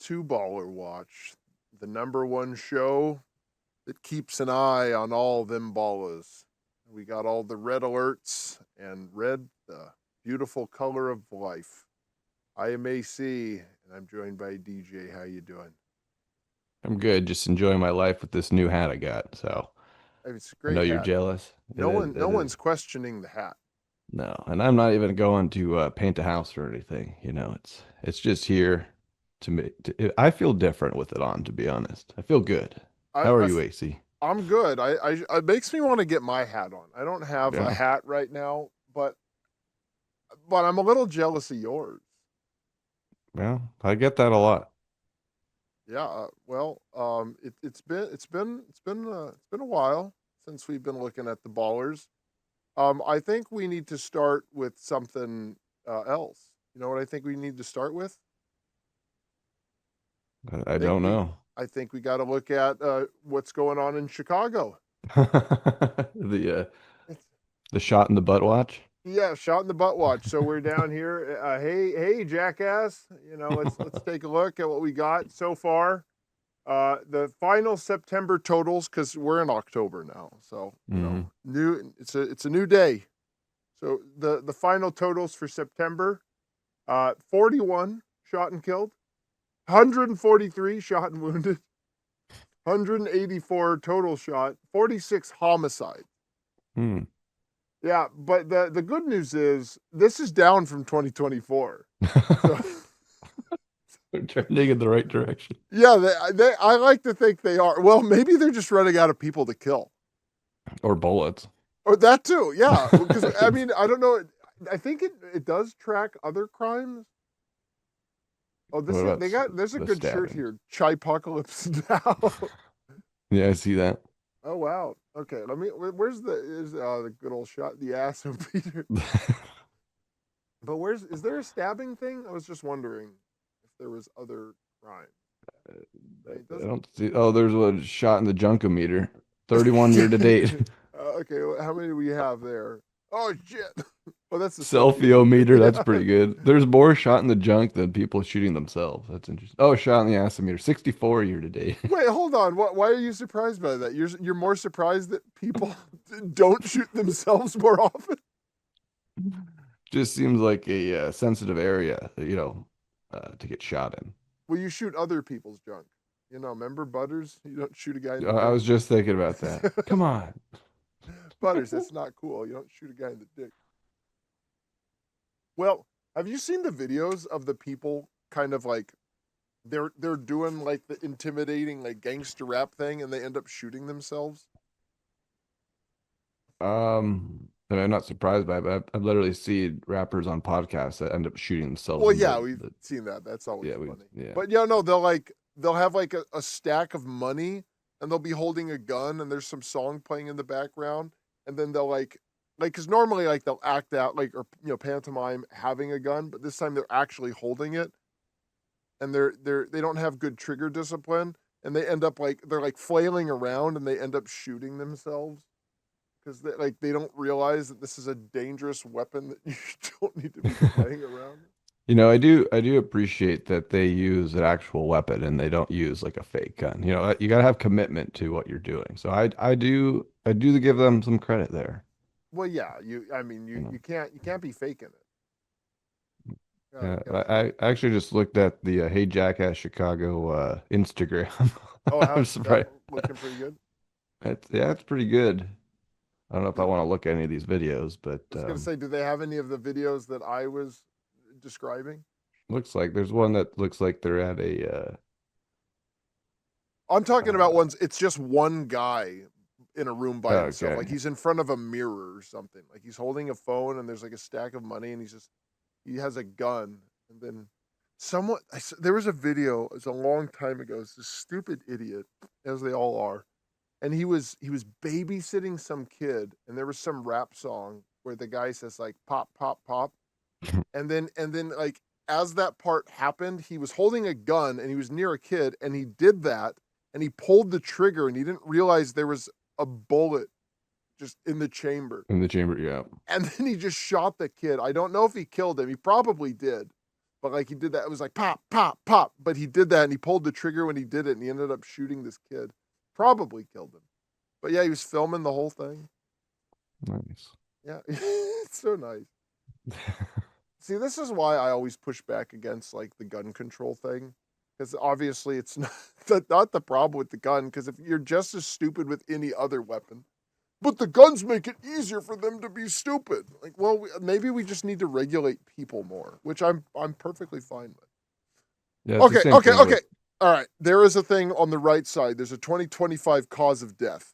to Baller Watch, the number one show that keeps an eye on all them ballas. We got all the red alerts and red, the beautiful color of life. I am AC, and I'm joined by DJ. How you doing? I'm good, just enjoying my life with this new hat I got. So It's a I know great you're hat. jealous. It is. No It is. one's questioning the hat. No, and I'm not even going to paint a house or anything. It's just here to me. I feel different with it on, to be honest. I feel good. I, How are I you, AC? I'm good. It makes me want to get my hat on. I don't have a Yeah. hat right now, but I'm a little jealous of yours. Well, I get that a lot. Yeah, it's been a while since we've been looking at the ballers. I think we need to start with something else. You know what I think we need to start with? I think don't we know. I think we got to look at what's going on in Chicago. The It's, the shot in the butt watch. yeah, shot in the butt watch. So we're down here. Hey, jackass! Let's take a look at what we got so far. The final September totals, because we're in October now, so Hmm. new. It's a new day. So the final totals for September: 41 shot and killed, 143 shot and wounded, 184 total shot, 46 homicide. Hmm. Yeah, but the good news is this is down from 2024. So We're trending in the right direction. yeah, I like to think they are. Well, maybe they're just running out of people to kill. Or bullets. Or that too, yeah. Because I mean, I don't know. I think it does track other crimes. Oh, What about there's a the good shirt stabbings? here. Chipocalypse now. Yeah, I see that. Oh wow. Okay, where's the good old shot in the ass of Peter? But is there a stabbing thing? I was just wondering if there was other crime. It I doesn't. don't see. Oh, there's a shot in the junkometer. 31 year to date. Okay, how many do we have there? Oh shit! Oh, that's the selfie Selfie-o-meter. That's meter. pretty good. There's more shot in the junk than people shooting themselves. That's interesting. Oh, shot in the assimeter. 64 year to date. Wait, hold on. Why are you surprised by that? You're more surprised that people don't shoot themselves more often. Just seems like a sensitive area, to get shot in. Well, you shoot other people's junk. Remember Butters? You don't shoot a guy in the I dick. was just thinking about that. Come on. Butters, that's not cool. You don't shoot a guy in the dick. Well, have you seen the videos of the people kind of like they're doing like the intimidating like gangster rap thing and they end up shooting themselves? I mean, I'm not surprised by it, but I've literally seen rappers on podcasts that end up shooting themselves Well, in yeah, we've seen that. That's always yeah, funny. yeah. But yeah, no, they'll have like a stack of money and they'll be holding a gun and there's some song playing in the background and then they'll like because normally like they'll act out like or pantomime having a gun, but this time they're actually holding it and they don't have good trigger discipline and they end up like they're like flailing around and they end up shooting themselves because they don't realize that this is a dangerous weapon that you don't need to be playing around. I do appreciate that they use an actual weapon and they don't use like a fake gun. You got to have commitment to what you're doing. So I do give them some credit there. Well, yeah, I mean, You know. you can't be faking it. Yeah, Gotta I actually just looked at the Hey Jackass Chicago Instagram. Oh, how I'm is that surprised. looking pretty good? It's pretty good. I don't know if I I want to look at any of these videos, but was gonna say, do they have any of the videos that I was describing? looks like there's one that looks like they're at a I'm talking about uh, ones. It's just one guy in a room by himself, like okay. he's in front of a mirror or something. Like he's holding a phone, and there's like a stack of money, and he has a gun, and then there was a video. It was a long time ago. It's this stupid idiot, as they all are, and he was babysitting some kid and there was some rap song where the guy says like pop pop pop and then like as that part happened he was holding a gun and he was near a kid and he did that and he pulled the trigger and he didn't realize there was a bullet just in the chamber In the chamber, yeah. and then he just shot the kid. I don't know if he killed him. He probably did, But like he did that, it was like pop, pop, pop. But he did that and he pulled the trigger when he did it and he ended up shooting this kid. Probably killed him. But yeah, he was filming the whole thing. Nice. Yeah, it's so nice. See, this is why I always push back against like the gun control thing. Because obviously it's not the problem with the gun, because if you're just as stupid with any other weapon, but the guns make it easier for them to be stupid. Like, well, maybe we just need to regulate people more, which I'm perfectly fine with. Yeah, it's the Okay, same okay, thing okay. with. All right. There is a thing on the right side. There's a 2025 cause of death.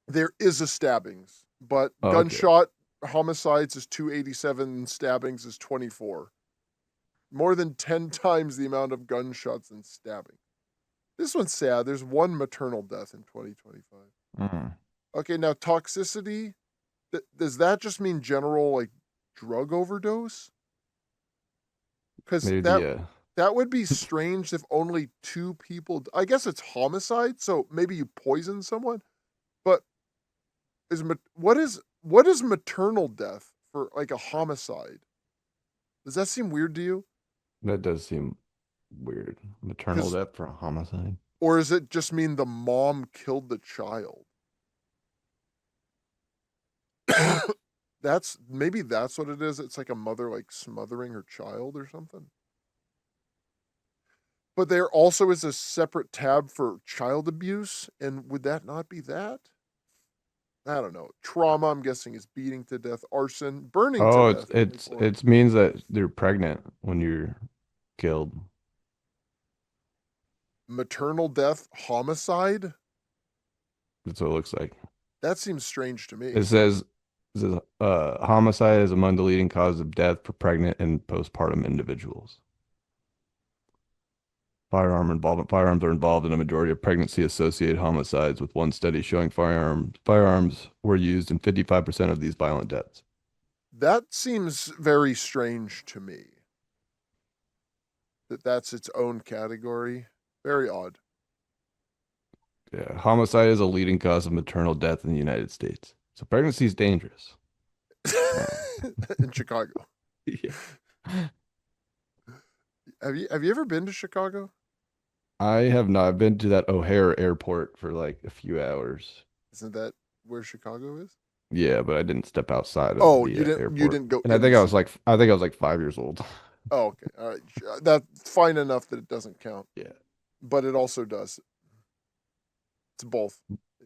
There is a stabbings, but Oh, okay. gunshot homicides is 287, stabbings is 24. More than 10 times the amount of gunshots and stabbing. This one's sad. There's one maternal death in 2025. Mm, Okay, now toxicity, does that just mean general like drug overdose? Because maybe. that would be strange if only two people. I guess it's homicide, so maybe you poison someone. But what is maternal death for like a homicide? Does that seem weird to you? That does seem weird. Maternal Because death for a homicide. or does it just mean the mom killed the child? That's what it is. It's like a mother like smothering her child or something. But there also is a separate tab for child abuse, and would that not be that? I don't know. Trauma, I'm guessing, is beating to death, arson, burning to Oh, death, 24. it means that they're pregnant when you're killed. Maternal death, homicide. That's what it looks like. That seems strange to It me. says, homicide is among the leading causes of death for pregnant and postpartum individuals. Firearms are involved in a majority of pregnancy-associated homicides, with one study showing firearms were used in 55% of these violent deaths. That seems very strange to me. That's its own category. Very odd. Yeah, homicide is a leading cause of maternal death in the United States. So pregnancy is dangerous. In Chicago. Yeah. Have you ever been to Chicago? I have not been to that O'Hare airport for like a few hours. Isn't that where Chicago is? Yeah, but I didn't step outside of Oh, the you airport. didn't go And in the city. I think I was like 5 years old. Oh, okay. All right. That's fine enough that it doesn't count, Yeah. but it also does. It's both.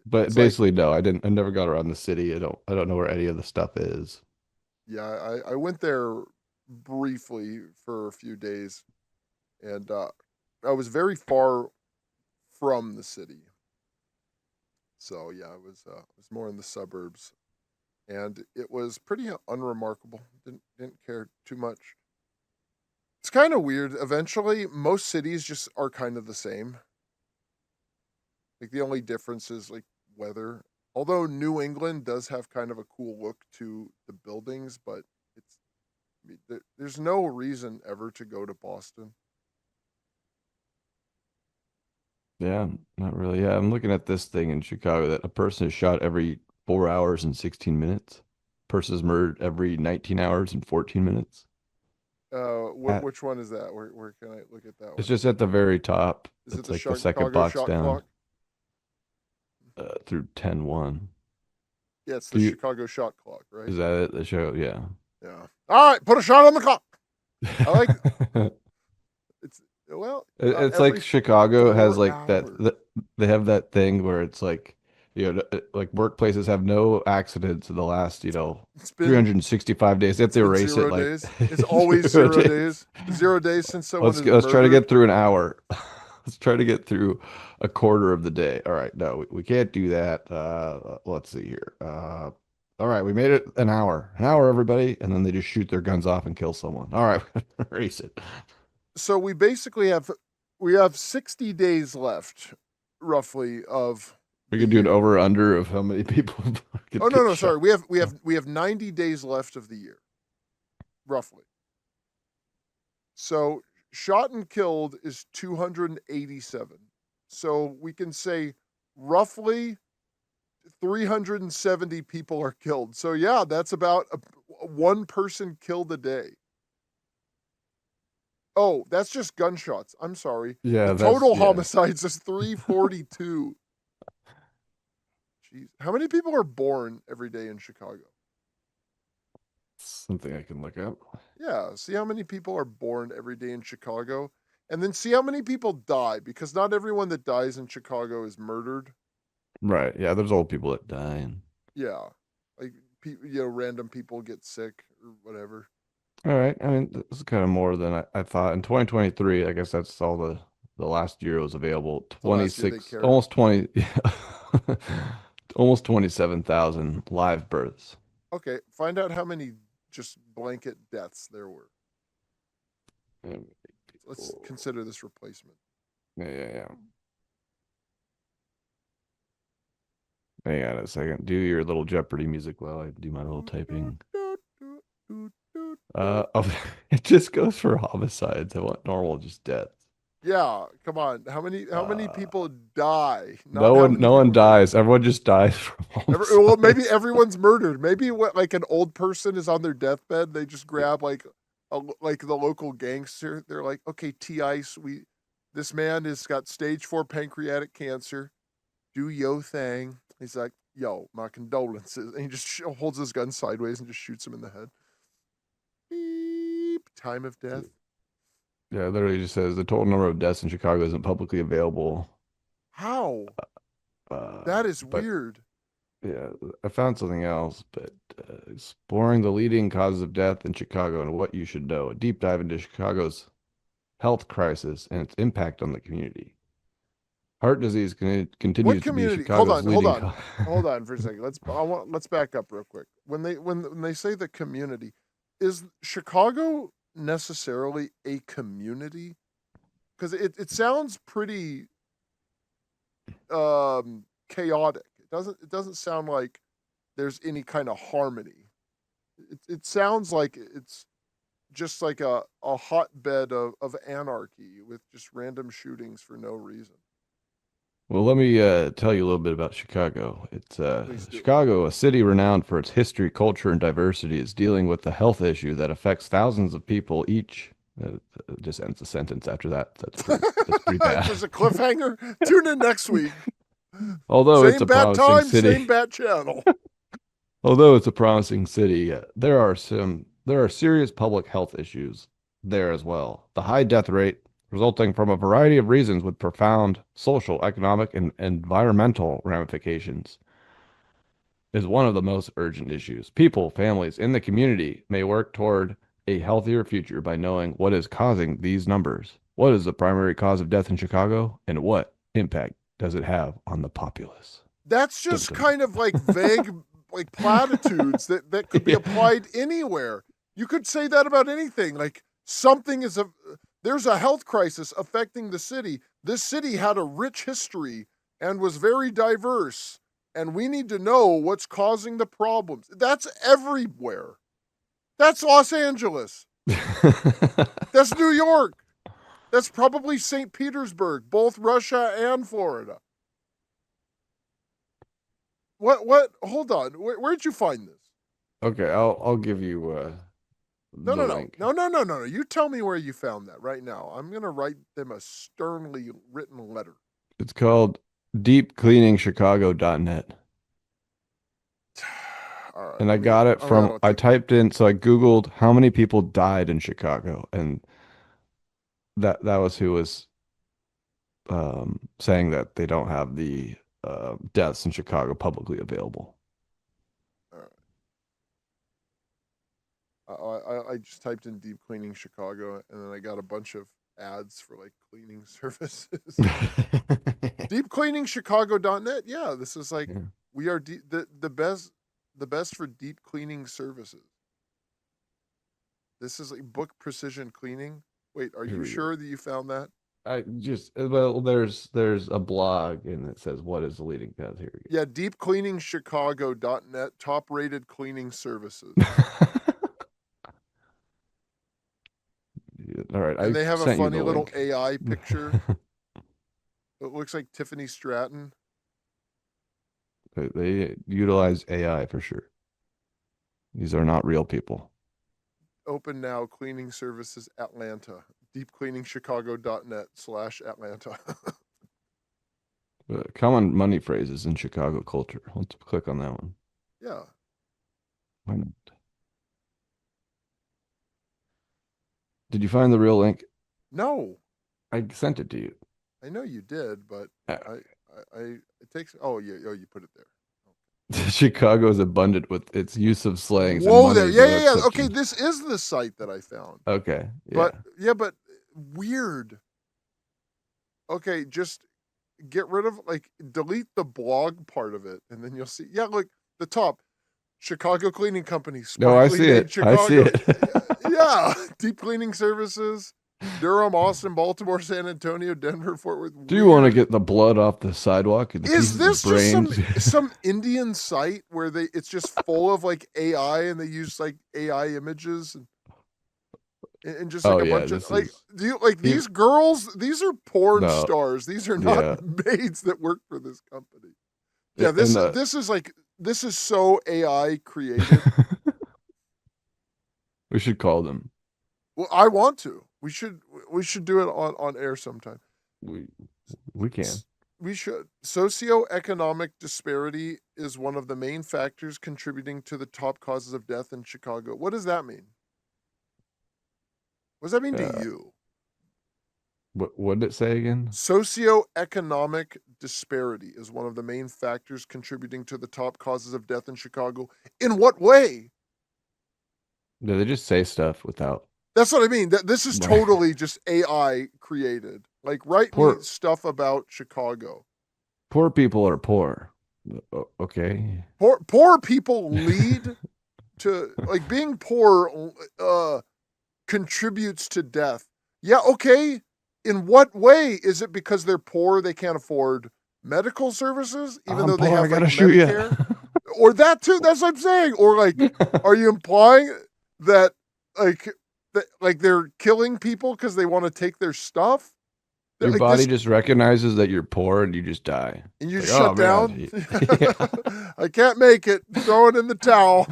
But It's like, basically, no, I never got around the city. I don't know where any of the stuff is. yeah, I went there briefly for a few days, and I was very far from the city. So yeah, I was more in the suburbs, and it was pretty unremarkable. Didn't care too much. It's kind of weird. Eventually, most cities just are kind of the same. Like the only difference is like weather. Although New England does have kind of a cool look to the buildings, but it's there's no reason ever to go to Boston. Yeah, not really. Yeah, I'm looking at this thing in Chicago that a person is shot every 4 hours and 16 minutes. Person is murdered every 19 hours and 14 minutes. At, Which one is that? Where can I look at that it's one? just at the very top. Is it It's the like the second Chicago box shot down clock? through 10-1. Yeah, it's the Do you, Chicago shot clock, right? is that it? The show? Yeah. Yeah. All right, put a shot on the clock. I like it's well It's like every Chicago has 4 like hours. they have that thing where it's like, like workplaces have no accidents in the last, It's been 365 days. They have it's to been erase it 0 days. like It's always 0 days. 0 days since someone is Let's try to murdered. get through an hour. Let's try to get through a quarter of the day. All right, no, we can't do that. Let's see here. All right, we made it an hour, everybody, and then they just shoot their guns off and kill someone. All right, erase it. So we have 60 days left, roughly, of We the could do an year. over under of how many people Oh could no, get no, sorry. shot. We have 90 days left of the year, roughly. So shot and killed is 287. So we can say roughly 370 people are killed. So yeah, that's about one person killed a day. Oh, that's just gunshots. I'm sorry. The Yeah, that's total yeah. homicides is 342. Jeez. How many people are born every day in Chicago? Something I can look up. Yeah, see how many people are born every day in Chicago, and then see how many people die, because not everyone that dies in Chicago is murdered. Right. Yeah, there's old people that die and Yeah, like random people get sick or whatever. all right. I mean, this is kind of more than I thought. In 2023, I guess that's all the last year it was available. It's the last year they 26, cared. almost 20, yeah. Almost 27,000 live births. Okay, find out how many just blanket deaths there were. And Let's people, consider this replacement. yeah. Hang on a second. Do your little Jeopardy music while I do my little typing. Oh, it just goes for homicides. I want normal, just deaths. Yeah, come on. How many Uh, people die? Not how many no one people get dies. Everyone just dies from Well, maybe homicides. everyone's murdered. Maybe what like an old person is on their deathbed, they just grab like the local gangster. They're like, "Okay, T-Ice, we this man has got stage 4 pancreatic cancer. Do yo thing." He's like, "Yo, my condolences." And he just holds his gun sideways and just shoots him in the head. Beep. Time of death. Yeah, it literally just says the total number of deaths in Chicago isn't publicly available. How? That is But weird. yeah, I found something else. But exploring the leading causes of death in Chicago and what you should know. A deep dive into Chicago's health crisis and its impact on the community. Heart disease What continues to be community? Hold Chicago's on, hold leading on, cause. hold on for a second. Let's back up real quick. When they say the community, is Chicago necessarily a community? Because it sounds pretty chaotic. It doesn't sound like there's any kind of harmony. It sounds like it's just like a hotbed of anarchy with just random shootings for no reason. Well, let me tell you a little bit about Chicago. It's Please do. Chicago, a city renowned for its history, culture, and diversity, is dealing with a health issue that affects thousands of people each. Just ends the sentence after that. That's pretty bad. Just a cliffhanger. Tune in next week. Although it's Same a bat promising time, city, same bat channel. although it's a promising city, there are serious public health issues there as well. The high death rate resulting from a variety of reasons with profound social, economic, and environmental ramifications is one of the most urgent issues. People, families in the community may work toward a healthier future by knowing what is causing these numbers. What is the primary cause of death in Chicago, and what impact does it have on the populace? That's Dun, just dun, dun. kind of like vague, like platitudes that could be Yeah. applied anywhere. You could say that about anything. Like something is there's a health crisis affecting the city. This city had a rich history and was very diverse, and we need to know what's causing the problems. That's everywhere. That's Los Angeles. That's New York. That's probably St. Petersburg, both Russia and Florida. What? Hold on. Where'd you find this? Okay, I'll give you No, the no, no, link. no, no, no, no, no. You tell me where you found that right now. I'm gonna write them a sternly written letter. It's called deepcleaningschicago.net. All right, And I got it I'm from gonna I take a look. typed in so I Googled how many people died in Chicago, and that was who was saying that they don't have the deaths in Chicago publicly available. All right. I just typed in deep cleaning Chicago, and then I got a bunch of ads for like cleaning services. Deepcleaningschicago.net. Yeah, this is like Yeah, we are the best for deep cleaning services. This is like book precision cleaning. Wait, are here you we go. sure that you found that? I just well, there's a blog and it says what is the leading cause. Here we Yeah, deepcleaningschicago.net, top rated cleaning services. go. Yeah, all right, And I they have a sent you funny the little link. AI picture. It looks like Tiffany Stratton. They utilize AI for sure. These are not real people. Open now, cleaning services Atlanta. deepcleaningschicago.net/Atlanta. Common money phrases in Chicago culture. Let's click on that one. Yeah. Why not? Did you find the real link? No, I sent it to you. I know you did, but Uh, I it takes. Oh, yeah. Oh, you put it there. Chicago is abundant with its use of slangs, and Whoa, money there. is Yeah, no yeah, yeah. Okay, exception. this is the site that I found. Okay, But yeah. yeah, but weird. Okay, just get rid of delete the blog part of it, and then you'll see. Yeah, look, the top. Chicago Cleaning Company, No, I Sparkly see Made it. I see Chicago. it. Yeah, deep cleaning services. Durham, Austin, Baltimore, San Antonio, Denver, Fort Worth. Do you want to Weird. get the blood off the sidewalk and the Is pieces of this just brains? some Indian site where it's just full of AI and they use AI images and just Oh a yeah, bunch of this is do you like you. these girls? These are porn No, stars. These are not yeah, maids that work for this company. Yeah, and this is so AI created. we should call them. Well, I want to. We should do it on air sometime. We we can. We should. Socioeconomic disparity is one of the main factors contributing to the top causes of death in Chicago. What does that mean? What does that mean to Uh, you? what did it say again? Socioeconomic disparity is one of the main factors contributing to the top causes of death in Chicago. In what way? Did they just say stuff without That's what I mean. This is like totally just AI created. Like, write me poor stuff about Chicago. poor people are poor. Okay. Poor people lead to being poor contributes to death. Yeah, okay. In what way? Is it because they're poor, they can't afford medical services, even I'm though they poor. I have gotta shoot you. Medicare? Or that too, that's what I'm saying. Or are you implying that like they're killing people because they want to take their stuff? Your Like body this, just recognizes that you're poor and you just die. and It's you like, oh shut down. man. Yeah. I can't make it. Throw it in the towel.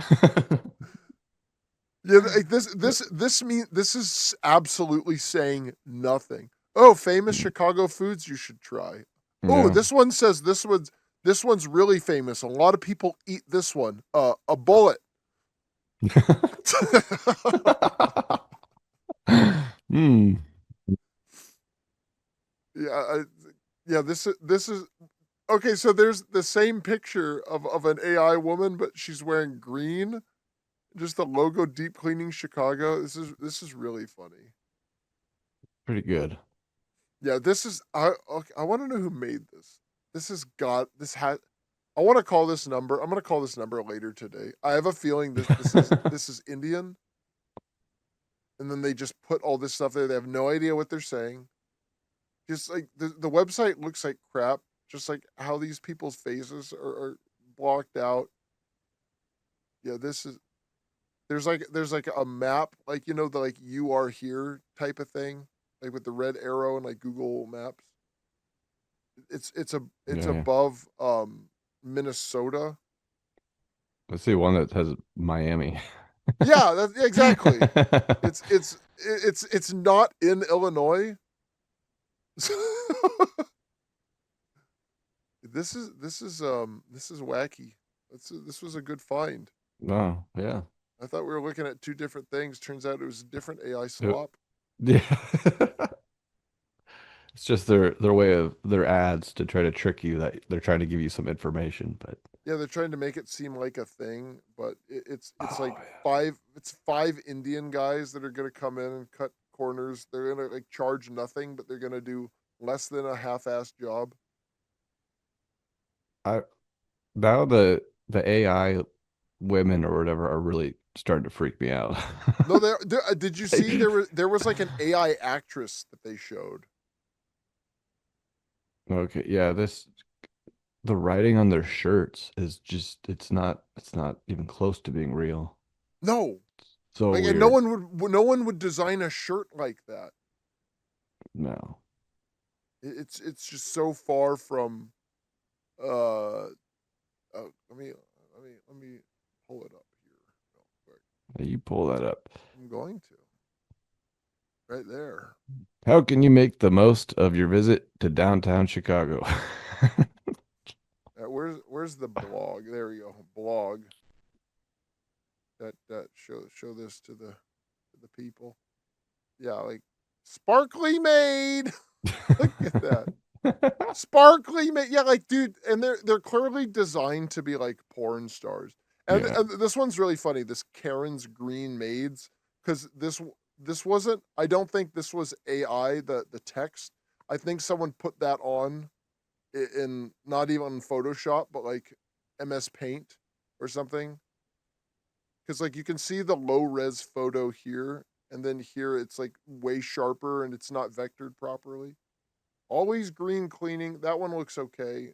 Yeah, like this is absolutely saying nothing. Oh, famous Chicago foods you should try. Oh, Yeah. this one says this one's really famous. A lot of people eat this one. A bullet. Hmm. Yeah, yeah. This is okay. So there's the same picture of an AI woman, but she's wearing green. Just the logo, Deep Cleaning Chicago. This is really funny. Pretty good. Yeah, this is okay, I want to know who made this. This has got this had. I want to call this number. I'm going to call this number later today. I have a feeling this is Indian, and then they just put all this stuff there. They have no idea what they're saying. Just like the website looks like crap. Just like how these people's faces are blocked out. Yeah, this is there's like a map, like the you are here type of thing, like with the red arrow and like Google Maps. It's Yeah, yeah. above Minnesota. Let's see one that has Miami. Yeah, that's exactly. It's not in Illinois. This is wacky. This was a good find. Oh, yeah. I thought we were looking at two different things. Turns out it was a different AI It- swap. yeah. It's just their way of their ads to try to trick you that they're trying to give you some information, but Yeah, they're trying to make it seem like a thing, but it's oh like yeah. five Indian guys that are gonna come in and cut corners. They're gonna charge nothing, but they're gonna do less than a half-assed job. I now the AI women or whatever are really starting to freak me out. No, did you see Like, there was like an AI actress that they showed? okay, yeah, this the writing on their shirts is just it's not even close to being real. No, So and weird. no one would design a shirt like that. No. It's just so far from uh, let me pull it up here real quick. You pull that up. I'm going to. right there. How can you make the most of your visit to downtown Chicago? Where's the blog? There we go. Blog. That show this to the people. Yeah, like sparkly made. Look at that. Sparkly made. Yeah, like dude, and they're clearly designed to be like porn stars. Yeah. And this one's really funny. This Karen's Green Maids, because this wasn't. I don't think this was AI. The text. I think someone put that on in not even Photoshop, but like MS Paint or something. Because like you can see the low res photo here, and then here it's like way sharper and it's not vectored properly. Always green cleaning. That one looks okay.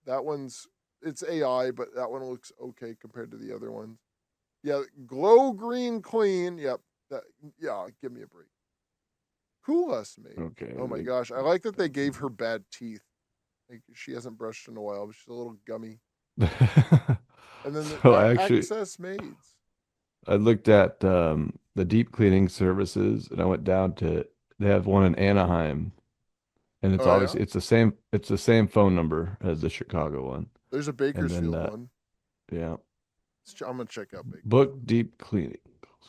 That one's it's AI, but that one looks okay compared to the other ones. Yeah, glow green clean. Yep. That yeah, give me a break. Cool us made. Okay. Oh my gosh. I like that they gave her bad teeth. Like she hasn't brushed in a while, but she's a little gummy. And then So I actually access maids. I looked at the deep cleaning services and I went down to they have one in Anaheim and it's Oh yeah? obviously it's the same phone number as the Chicago one. There's a And then Bakersfield one. yeah, I'm gonna check out Bakersfield. book deep cleaning.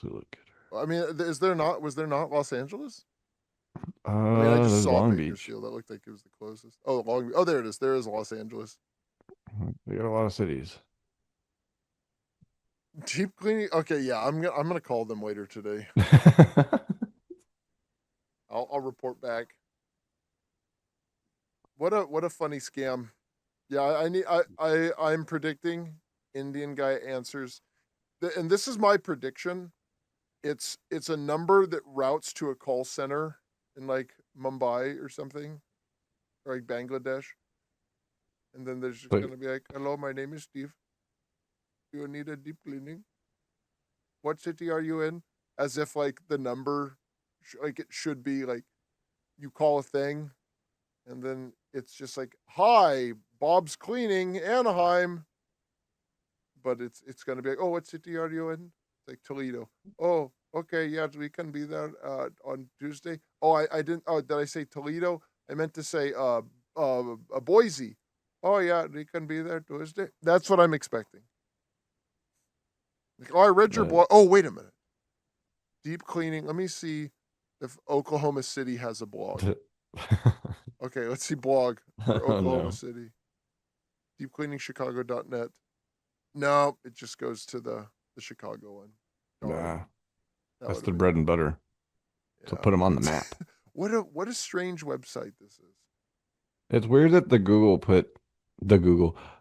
So look I mean, is there not? Was there not Los Angeles? at I mean, I her. just There's saw Long Beach. Bakersfield. That looked like it was the closest. Oh, Long. Oh, there it is. There is Los Angeles. We got a lot of cities. Deep cleaning. Okay, yeah. I'm gonna call them later today. I'll report back. What a funny scam. Yeah, I need. I'm predicting Indian guy answers, and this is my prediction. It's a number that routes to a call center in like Mumbai or something, or like Bangladesh, and then there's just But gonna be like, "Hello, my name is Steve. Do you need a deep cleaning? What city are you in?" As if like the number, like it should be like you call a thing, and then it's just like, "Hi, Bob's Cleaning, Anaheim," but it's gonna be like, "Oh, what city are you in?" It's like Toledo. Oh, okay, yeah, we can be there on Tuesday. Oh, I didn't. Oh, did I say Toledo? I meant to say Boise. Oh yeah, we can be there Tuesday. That's what I'm expecting. Like, oh, I read your uh, blog. Oh, wait a minute. Deep cleaning. Let me see if Oklahoma City has a blog. Okay, let's see blog for oh Oklahoma no. City. Deepcleaningschicago.net. No, it just goes to the Chicago one. Darn. Nah, That that's would have their been bread and butter. So yeah. put them on the It's map. what a strange website this is. It's weird that the Google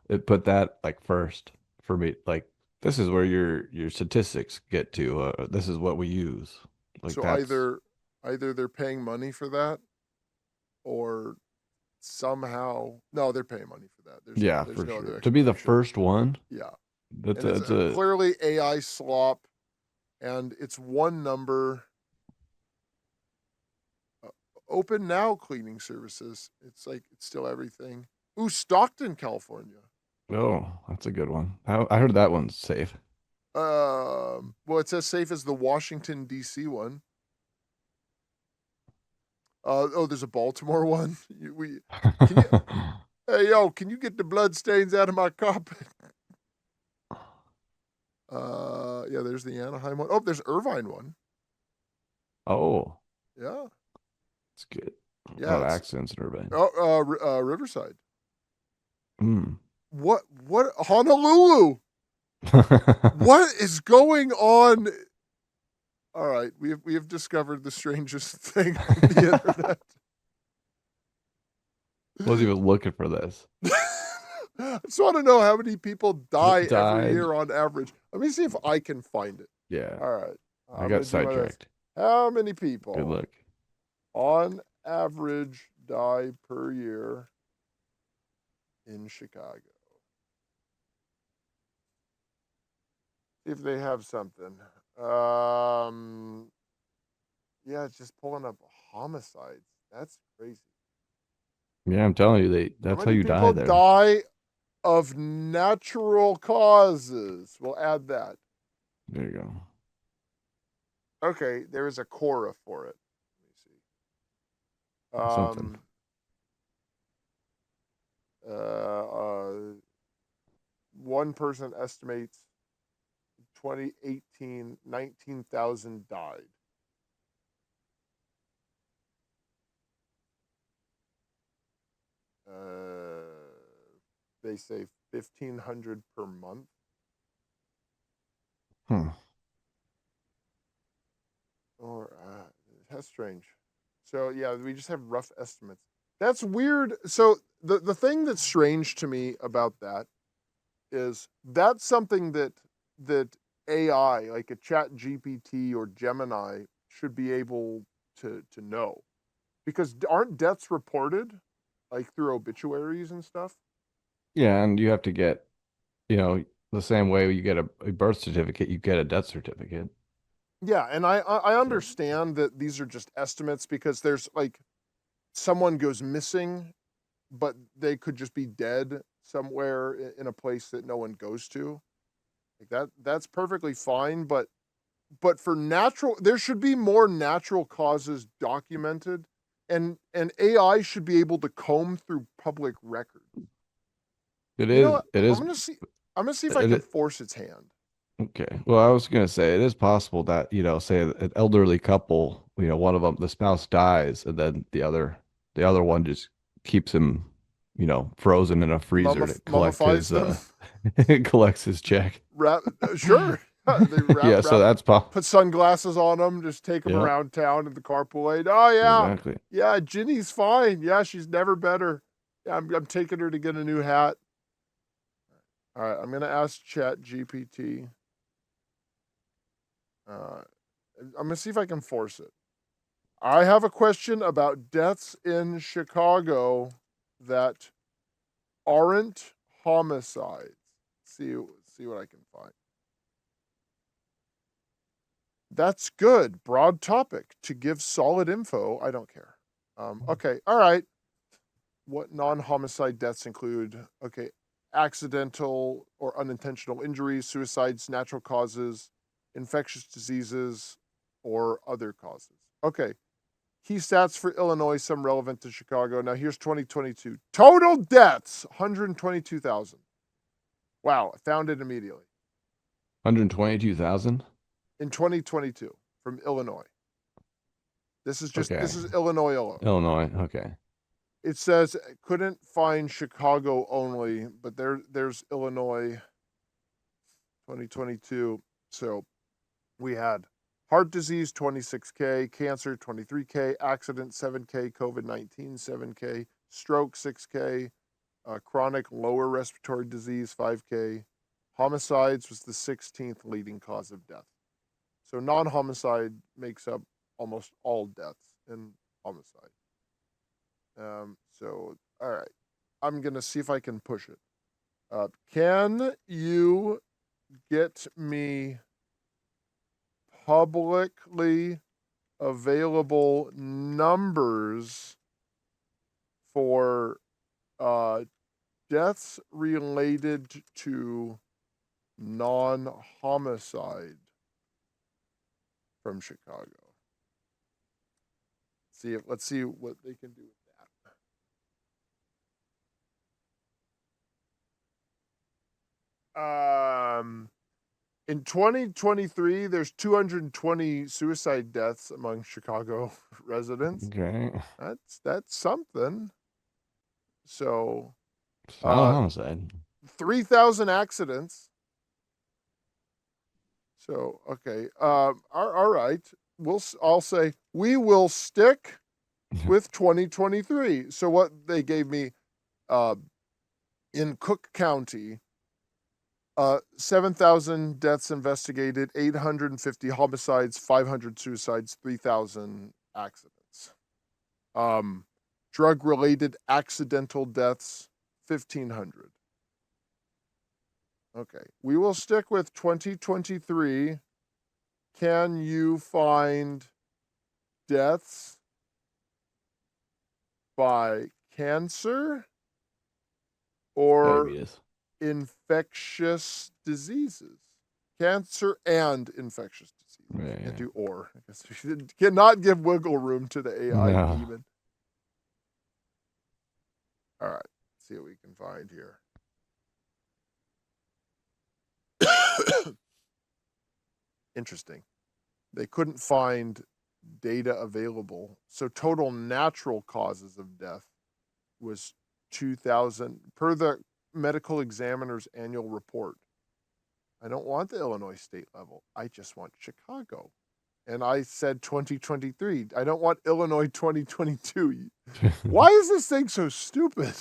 it put that like first for me. Like this is where your statistics get to. This is what we use. Like So that's either they're paying money for that or somehow no, they're paying money for that. yeah, There's for no other sure. To be the explanation. first one, Yeah. that's And it's a clearly AI slop and it's one number. uh, Open now cleaning services. It's like it's still everything. Ooh, Stockton, California. oh, that's a good one. I heard that one's safe. Well, it's as safe as the Washington D.C. one. Oh, there's a Baltimore one. Can you? Hey, yo, can you get the blood stains out of my carpet? Yeah, there's the Anaheim one. Oh, there's Irvine one. Oh, Yeah, it's good. A yeah. lot of It's accents in Irvine. Riverside. Mm. What Honolulu? What is going on? All right, we have discovered the strangest thing on the internet. Wasn't even looking for this. I just want to know how many people die every Died. year on average. Let me see if I can find it. Yeah, All right, I I'm got gonna do my best. sidetracked. How many Good people luck. on average die per year in Chicago? See if they have something. Yeah, it's just pulling up homicides. That's crazy. Yeah, I'm telling you, How that's how many you die people there. die of natural causes? We'll add that. There you go. Okay, there is a Quora for it. Something. Um, uh, uh, one person estimates 2018, 19,000 died. Uh, they say 1,500 per month. Hmm. Or that's strange. So yeah, we just have rough estimates. That's weird. So the thing that's strange to me about that is that's something that AI, like a Chat GPT or Gemini, should be able to know. Because aren't deaths reported like through obituaries and stuff? Yeah, and you have to get, the same way you get a birth certificate, you get a death certificate. Yeah, and I So understand that these are just estimates because there's like someone goes missing, but they could just be dead somewhere in a place that no one goes to. Like that's perfectly fine, but for natural, there should be more natural causes documented, and AI should be able to comb through public record. it You know is, what? it I'm is, gonna see. I'm gonna see if I it can is, force its hand. okay. Well, I was gonna say it is possible that, say an elderly couple, one of them, the spouse dies, and then the other one just keeps him, frozen in a freezer to collect Mummifies his them. collects his check. Wrap. Sure. They Yeah, so that's possible. put sunglasses on them. Just take them Yeah, around town in the carpool lane. Oh yeah, exactly. yeah. Ginny's fine. Yeah, she's never better. Yeah, I'm taking her to get a new hat. All right, I'm gonna ask Chat GPT. Uh, I'm gonna see if I can force it. I have a question about deaths in Chicago that aren't homicides. See what I can find. That's good. Broad topic. To give solid info, I don't care. Okay, all right. What non-homicide deaths include? Okay, accidental or unintentional injuries, suicides, natural causes, infectious diseases, or other causes. Okay, key stats for Illinois, some relevant to Chicago. Now here's 2022. Total deaths, 122,000. Wow, I found it immediately. 122,000? In 2022 from Illinois. Okay. This is Illinois alone. Illinois. Okay. It says couldn't find Chicago only, but there's Illinois 2022. So we had heart disease 26K, cancer 23K, accident 7K, COVID-19 7K, stroke 6K, chronic lower respiratory disease 5K. Homicides was the 16th leading cause of death. So non-homicide makes up almost all deaths in homicide. So all right, I'm gonna see if I can push it. Can you get me publicly available numbers for uh, deaths related to non-homicide from Chicago? Let's see what they can do with that. In 2023, there's 220 suicide deaths among Chicago residents. Okay. That's something. So, It's not a uh, homicide. 3,000 accidents. So, okay. All right. I'll say we will stick with 2023. So what they gave me, uh, in Cook County, 7,000 deaths investigated, 850 homicides, 500 suicides, 3,000 accidents. Um, Drug related accidental deaths, 1,500. Okay, we will stick with 2023. Can you find deaths by cancer or Diabetes. infectious diseases? Cancer and infectious diseases. Can't Right. do or. I guess we cannot give wiggle room to the AI No. demon. All right. Let's see what we can find here. Interesting. They couldn't find data available. So total natural causes of death was 2,000 per the medical examiner's annual report. I don't want the Illinois state level. I just want Chicago. And I said 2023. I don't want Illinois 2022. Why is this thing so stupid?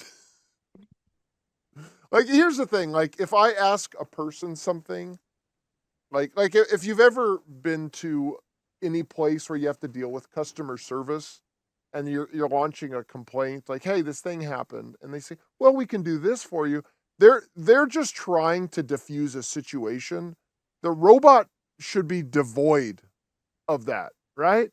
Like, here's the thing. Like, if I ask a person something, like if you've ever been to any place where you have to deal with customer service and you're launching a complaint, like, hey, this thing happened, and they say, well, we can do this for you. They're just trying to diffuse a situation. The robot should be devoid of that, right?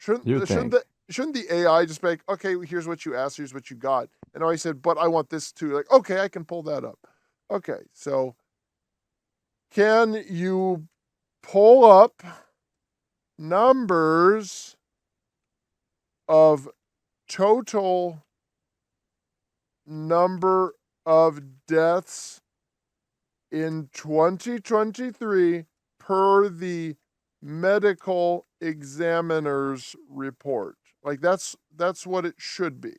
You would think. Shouldn't the AI just be like, okay, here's what you asked, here's what you got, and I said, but I want this too. Like, okay, I can pull that up. Okay, so can you pull up numbers of total number of deaths in 2023 per the medical examiner's report? Like, that's what it should be.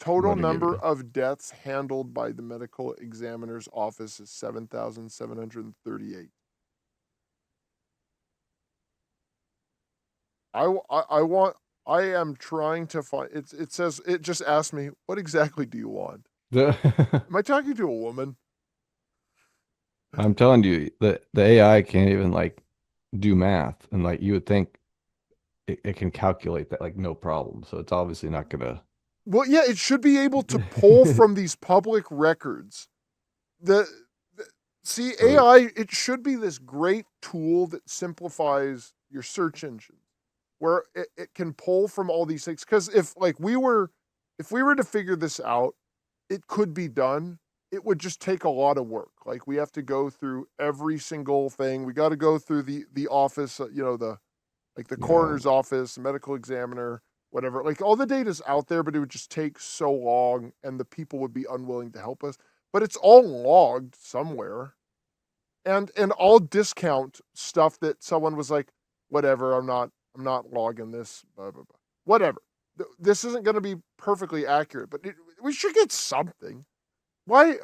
Total number of deaths handled by the medical examiner's office is 7,738. I am trying to find it says it just asked me, what exactly do you want? Am I talking to a woman? I'm telling you, the AI can't even like do math, and like you would think it can calculate that like no problem. So it's obviously not gonna. Well, yeah, it should be able to pull from these public records. See, AI, it should be this great tool that simplifies your search engine, where it can pull from all these things. Because if we were to figure this out, it could be done. It would just take a lot of work. Like, we have to go through every single thing. We got to go through the office, the coroner's office, medical examiner, whatever. Like, all the data's out there, but it would just take so long, and the people would be unwilling to help us. But it's all logged somewhere. And I'll discount stuff that someone was like, whatever, I'm not logging this, blah, blah, blah. Whatever. This isn't going to be perfectly accurate, but we should get something. Why?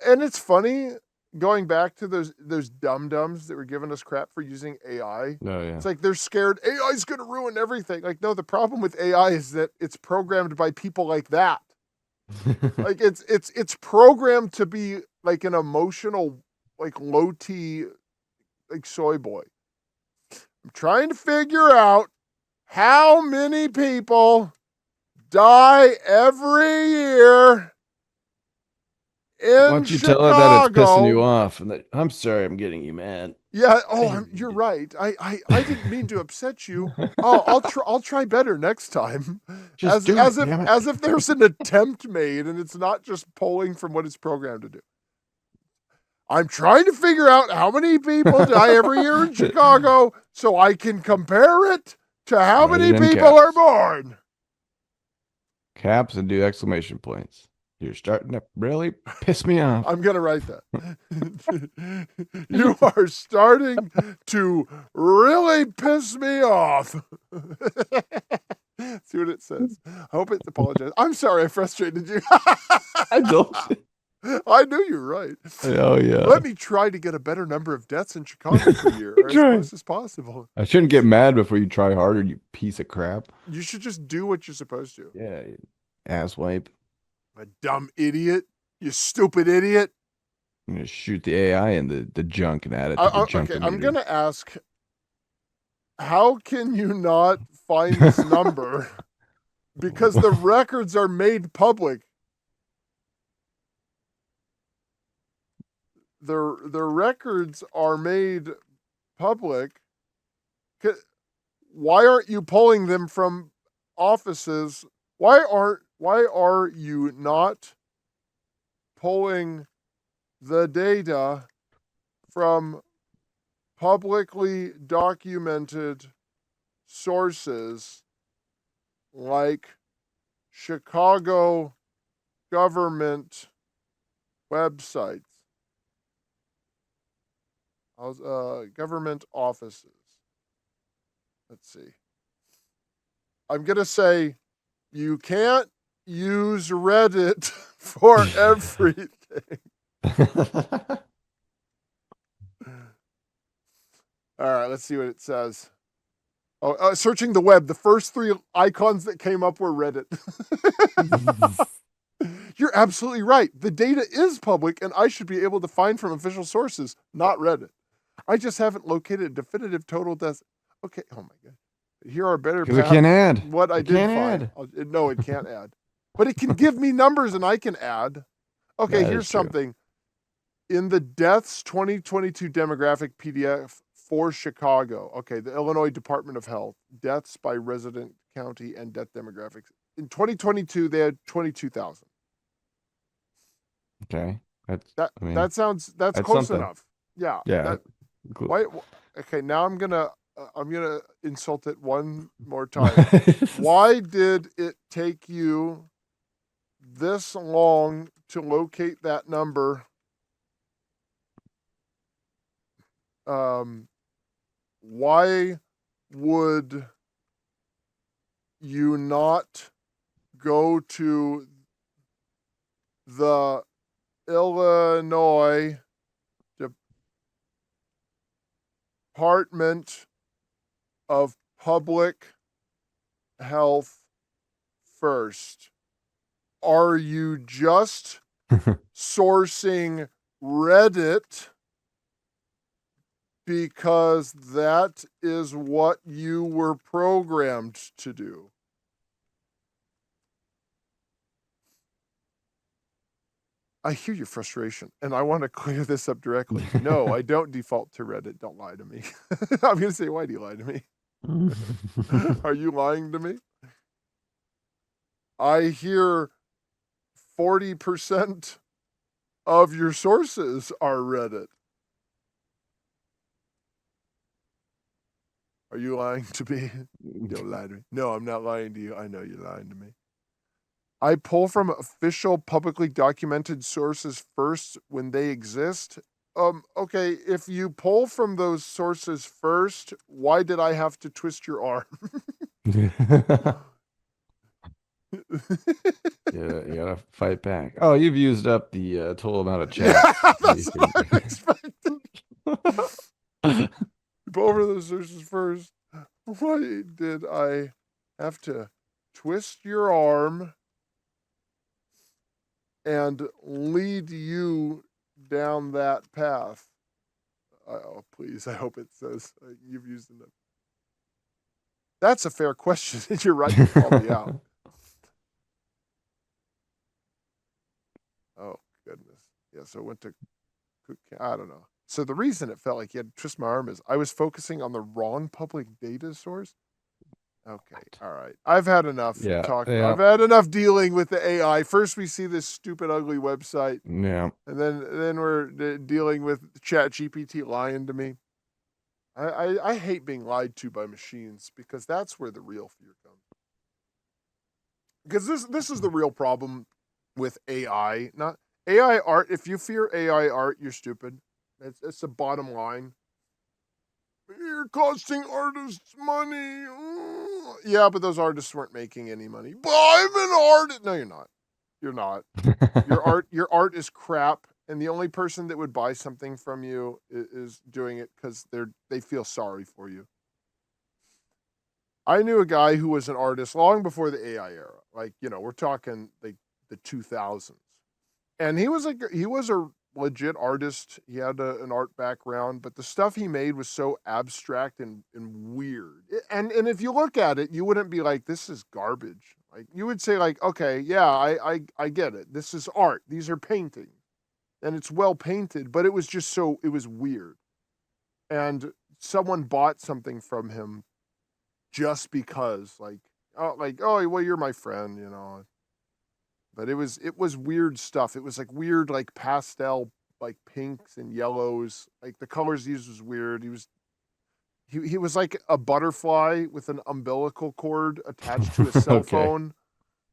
And it's funny, going back to those dum-dums that were giving us crap for using AI. Oh, yeah. It's like they're scared AI is going to ruin everything. Like, no, the problem with AI is that it's programmed by people like that. Like, it's programmed to be like an emotional, like, low T, like, soy boy. I'm trying to figure out how many people die every year in Why don't you Chicago. tell her that it's pissing you off, and that I'm sorry, I'm getting you mad. Yeah. Oh, you're right. I didn't mean to upset you. Oh, I'll try better next time. Just do it, damn it. As if there's an attempt made and it's not just pulling from what it's programmed to do. I'm trying to figure out how many people die every year in Chicago so I can compare it to how many people are born. Caps and do exclamation points. You're starting to really piss me off. I'm going to write that. You are starting to really piss me off. See what it says. I hope it apologizes. I'm sorry I frustrated you. I don't. I knew you were right. Oh, yeah. Let me try to get a better number of deaths in Chicago per year, or as close as possible. I shouldn't get mad before you try harder, you piece of crap. You should just do what you're supposed to. Yeah, asswipe. A dumb idiot. You stupid idiot. I'm going to shoot the AI in the junk and add it to the junk. Okay, I'm going to ask, how can you not find this number? Because the records are made public. The records are made public. Why aren't you pulling them from offices? Why are you not pulling the data from publicly documented sources like Chicago government websites, government offices. Let's see. I'm going to say you can't use Reddit for everything. All right, let's see what it says. Oh, searching the web, the first 3 icons that came up were Reddit. You're absolutely right. The data is public, and I should be able to find from official sources, not Reddit. I just haven't located a definitive total death. Okay, oh my God. Here are better Because it can't paths. add. What I It did can't find. add. No, it can't add. But it can give me numbers, and I can add. Okay, That is here's true. something. In the deaths 2022 demographic PDF for Chicago, okay, the Illinois Department of Health, deaths by resident county and death demographics. In 2022, they had 22,000. Okay. That's, That's that's close something. enough. Yeah. Yeah. Why? Okay, now I'm gonna insult it one more time. Why did it take you this long to locate that number? Why would you not go to the Illinois Department of Public Health first? Are you just sourcing Reddit because that is what you were programmed to do? I hear your frustration, and I want to clear this up directly. No, I don't default to Reddit. Don't lie to me. I'm going to say, why do you lie to me? Are you lying to me? I hear 40% of your sources are Reddit. Are you lying to me? Don't lie to me. No, I'm not lying to you. I know you're lying to me. I pull from official publicly documented sources first when they exist. Okay, if you pull from those sources first, why did I have to twist your arm? Yeah, you gotta fight back. Oh, you've used up the total amount of Yeah, chat. that's what I expected. Pull from those sources first. Why did I have to twist your arm and lead you down that path? Oh, please. I hope it says you've used enough. That's a fair question. You're right to call me out. Oh, goodness. Yeah, so I went to, I don't know. So the reason it felt like you had to twist my arm is I was focusing on the wrong public data source. Okay, all right. I've had enough Yeah, I've had enough dealing with the AI. First, we see this stupid, ugly website, yeah. and then we're dealing with Chat GPT lying to me. I hate being lied to by machines because that's where the real fear comes. Because this is the real problem with AI. Not AI art. If you fear AI art, you're stupid. It's the bottom line. You're costing artists money. Yeah, but those artists weren't making any money. But I'm an artist. No, you're not. You're not. Your art is crap, and the only person that would buy something from you is doing it because they feel sorry for you. I knew a guy who was an artist long before the AI era. Like, we're talking like the 2000s. And he was a legit artist. He had an art background, but the stuff he made was so abstract and weird. And if you look at it, you wouldn't be like, this is garbage. Like, you would say like, okay, yeah, I get it. This is art. These are paintings. And it's well painted, but it was just it was weird. And someone bought something from him just because, oh, well, you're my friend, But it was weird stuff. It was like weird, like pastel, like pinks and yellows. Like the colors he used was weird. he was like a butterfly with an umbilical cord attached to a cell Okay. phone.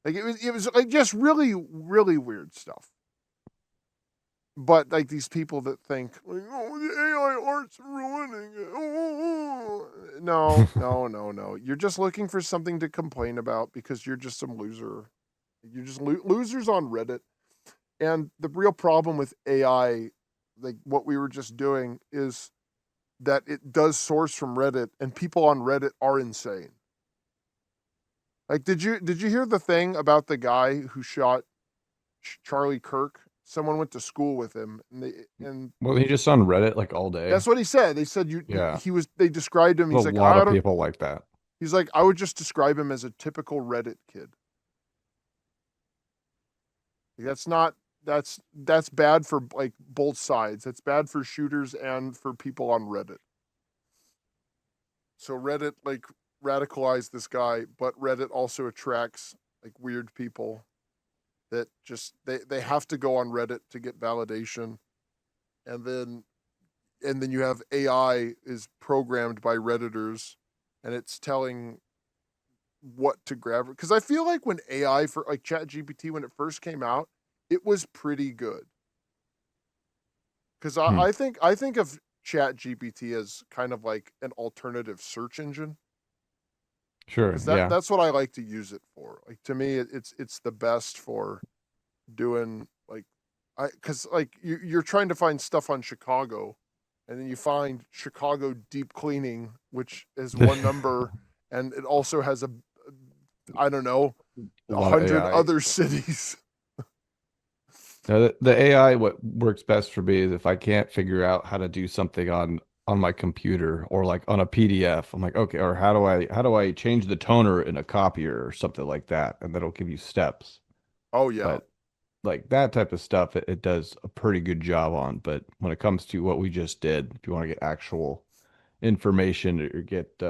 Like it was like just really really weird stuff. But like these people that think, like, oh, the AI art's ruining it. Oh. No, no, no, no. You're just looking for something to complain about because you're just some loser. You're just losers on Reddit. And the real problem with AI, like what we were just doing, is that it does source from Reddit, and people on Reddit are insane. Like, did you hear the thing about the guy who shot Charlie Kirk? Someone went to school with him, and Well, he just on Reddit like all day. that's what he said. They said Yeah. he was. They described him. There's He's a like, lot I of don't. people like that. He's like, I would just describe him as a typical Reddit kid. That's not. That's bad for like both sides. That's bad for shooters and for people on Reddit. So Reddit like radicalized this guy, but Reddit also attracts like weird people that just they have to go on Reddit to get validation, and then you have AI is programmed by Redditors, and it's telling what to grab. Because I feel like when AI for like Chat GPT when it first came out, it was pretty good. Because Hmm. I think of Chat GPT as kind of like an alternative search engine. Sure. Because Yeah. that's what I like to use it for. Like to me, it's the best for doing like I because like you're trying to find stuff on Chicago, and then you find Chicago deep cleaning, which is one number, and it also has a I don't know A a lot of hundred AI. other cities. Now, the AI, what works best for me is if I can't figure out how to do something on my computer or like on a PDF. I'm like, okay, or how do I change the toner in a copier or something like that, and that'll give you steps. Oh yeah, But like that type of stuff, it does a pretty good job on. But when it comes to what we just did, if you want to get actual information or get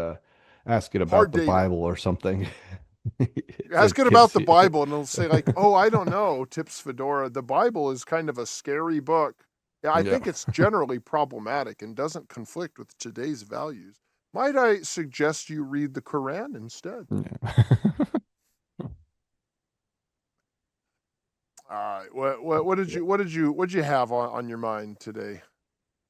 ask it about hard the data. Bible or something, Ask it it about gives the you. Bible, and it'll say like, "Oh, I don't know, Tips Fedora. The Bible is kind of a scary book. Yeah, I Yeah. think it's generally problematic and doesn't conflict with today's values. Might I suggest you read the Quran instead?" Yeah. All right. What did you have on your mind today?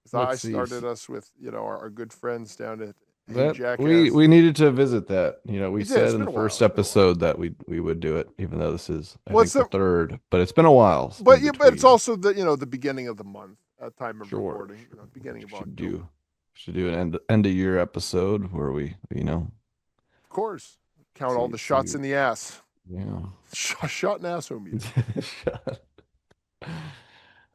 Because I Let's see. started us with our good friends down at Hey That we Jackass. we needed to visit that. We We did. It's said in been the a while. first It's been a while. episode that we would do it, even though this is, I What's think, the the? third, but it's been a while in But yeah, but it's between. also the beginning of the month at time of Sure. recording. Beginning of Should October. do should do an end of year episode where we Of course. Count all see the see shots in the ass. yeah. Shot in asshole.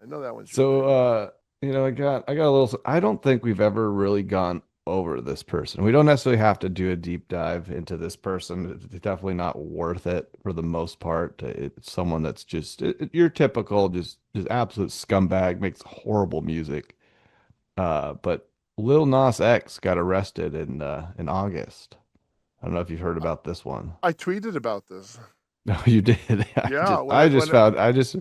I know that one's your So favorite. I got a little I don't think we've ever really gone over this person. We don't necessarily have to do a deep dive into this person. It's definitely not worth it for the most part. It's someone that's just your typical just absolute scumbag, makes horrible music. But Lil Nas X got arrested in August. I don't know if you've heard I, about this one. I tweeted about this. No, you did. I Yeah, just I just found I just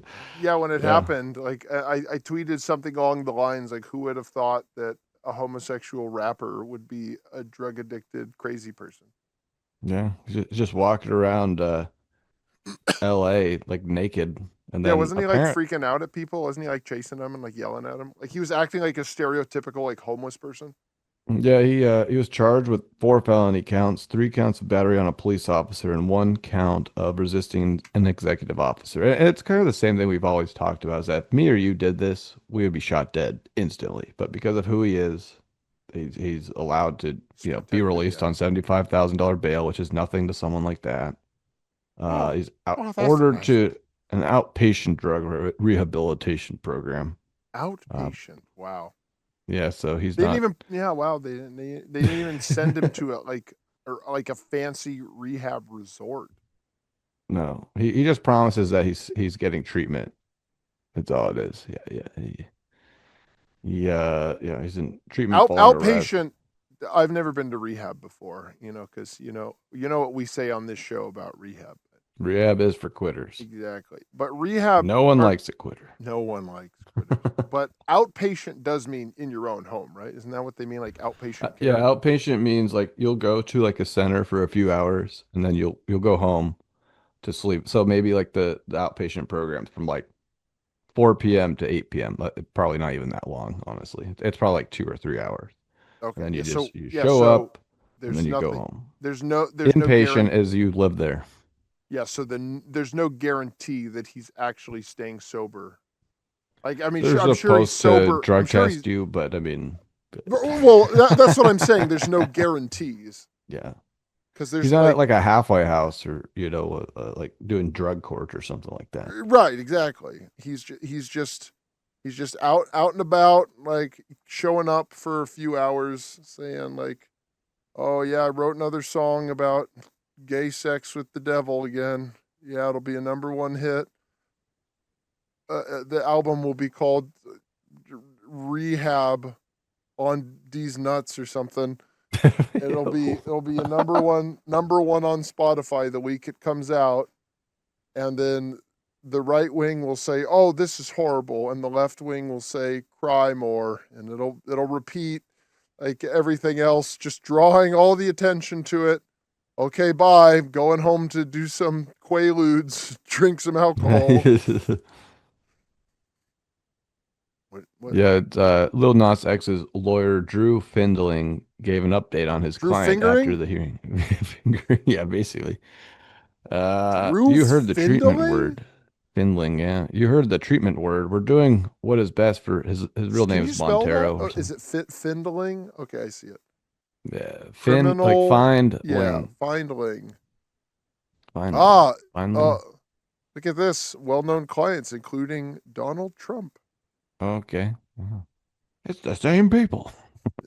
when it yeah. happened, like I tweeted something along the lines like, "Who would have thought that a homosexual rapper would be a drug addicted crazy person?" Yeah, just walking around LA like naked, and Yeah, then wasn't he like apparent freaking out at people? Wasn't he like chasing them and like yelling at them? Like he was acting like a stereotypical like homeless person. yeah, he was charged with 4 felony counts, 3 counts of battery on a police officer, and 1 count of resisting an executive officer. And it's kind of the same thing we've always talked about, is that if me or you did this, we would be shot dead instantly. But because of who he is, he's allowed to, It's be protected. released Yeah. on $75,000 bail, which is nothing to someone like that. Oh, He's well, that's ordered nice. to an outpatient drug rehabilitation program. Uh, Outpatient. Wow. yeah, so he's They didn't not. even. Yeah. Wow. They didn't even send him to like a fancy rehab resort. No, he just promises that he's getting treatment. That's all it is. Yeah, yeah. Yeah, he's in treatment following arrest. Outpatient. I've never been to rehab before. Because you know what we say on this show about rehab. Rehab is for quitters. Exactly. But rehab, No one likes a quitter. no one likes quitters. But outpatient does mean in your own home, right? Isn't that what they mean? Like outpatient Yeah, care? outpatient means like you'll go to like a center for a few hours and then you'll go home to sleep. So maybe like the outpatient programs from like 4 p.m. to 8 p.m. Probably not even that long, honestly. It's probably like 2 or 3 hours. And Okay. then Yeah. So you yeah. show So up and then there's you go nothing. home. There's no Inpatient guarantee. as you live there. Yeah. So then there's no guarantee that he's actually staying sober. Like I mean, They're I'm sure he's supposed to sober. I'm drug sure he's test you, but I mean, well. That's what I'm saying. There's no guarantees yeah. because He's there's not at like like a halfway house or, like doing drug court or something like that. right. Exactly. He's just out and about, like showing up for a few hours, saying like, "Oh yeah, I wrote another song about gay sex with the devil again. Yeah, it'll be a number one hit. The album will be called Rehab on D's Nuts or something. It'll be a number one on Spotify the week it comes out, and then the right wing will say, "Oh, this is horrible," and the left wing will say, "Cry more," and it'll repeat like everything else, just drawing all the attention to it. Okay, bye. Going home to do some quaaludes, drink some alcohol. What? Yeah, it's, Lil Nas X's lawyer Drew Findling gave an update on his Drew client after fingering? the hearing. Yeah, basically. Drew You heard the treatment Findling? word. Findling, yeah. You heard the treatment word. We're doing what is best for his real name Can is you spell that? Montero or Oh, is something. it Findling? Okay, I see it. Yeah, like Criminal. find Yeah, ling. Findling. Findling. Ah, uh, Findling. look at this. Well-known clients, including Donald Trump. Okay. It's the same people.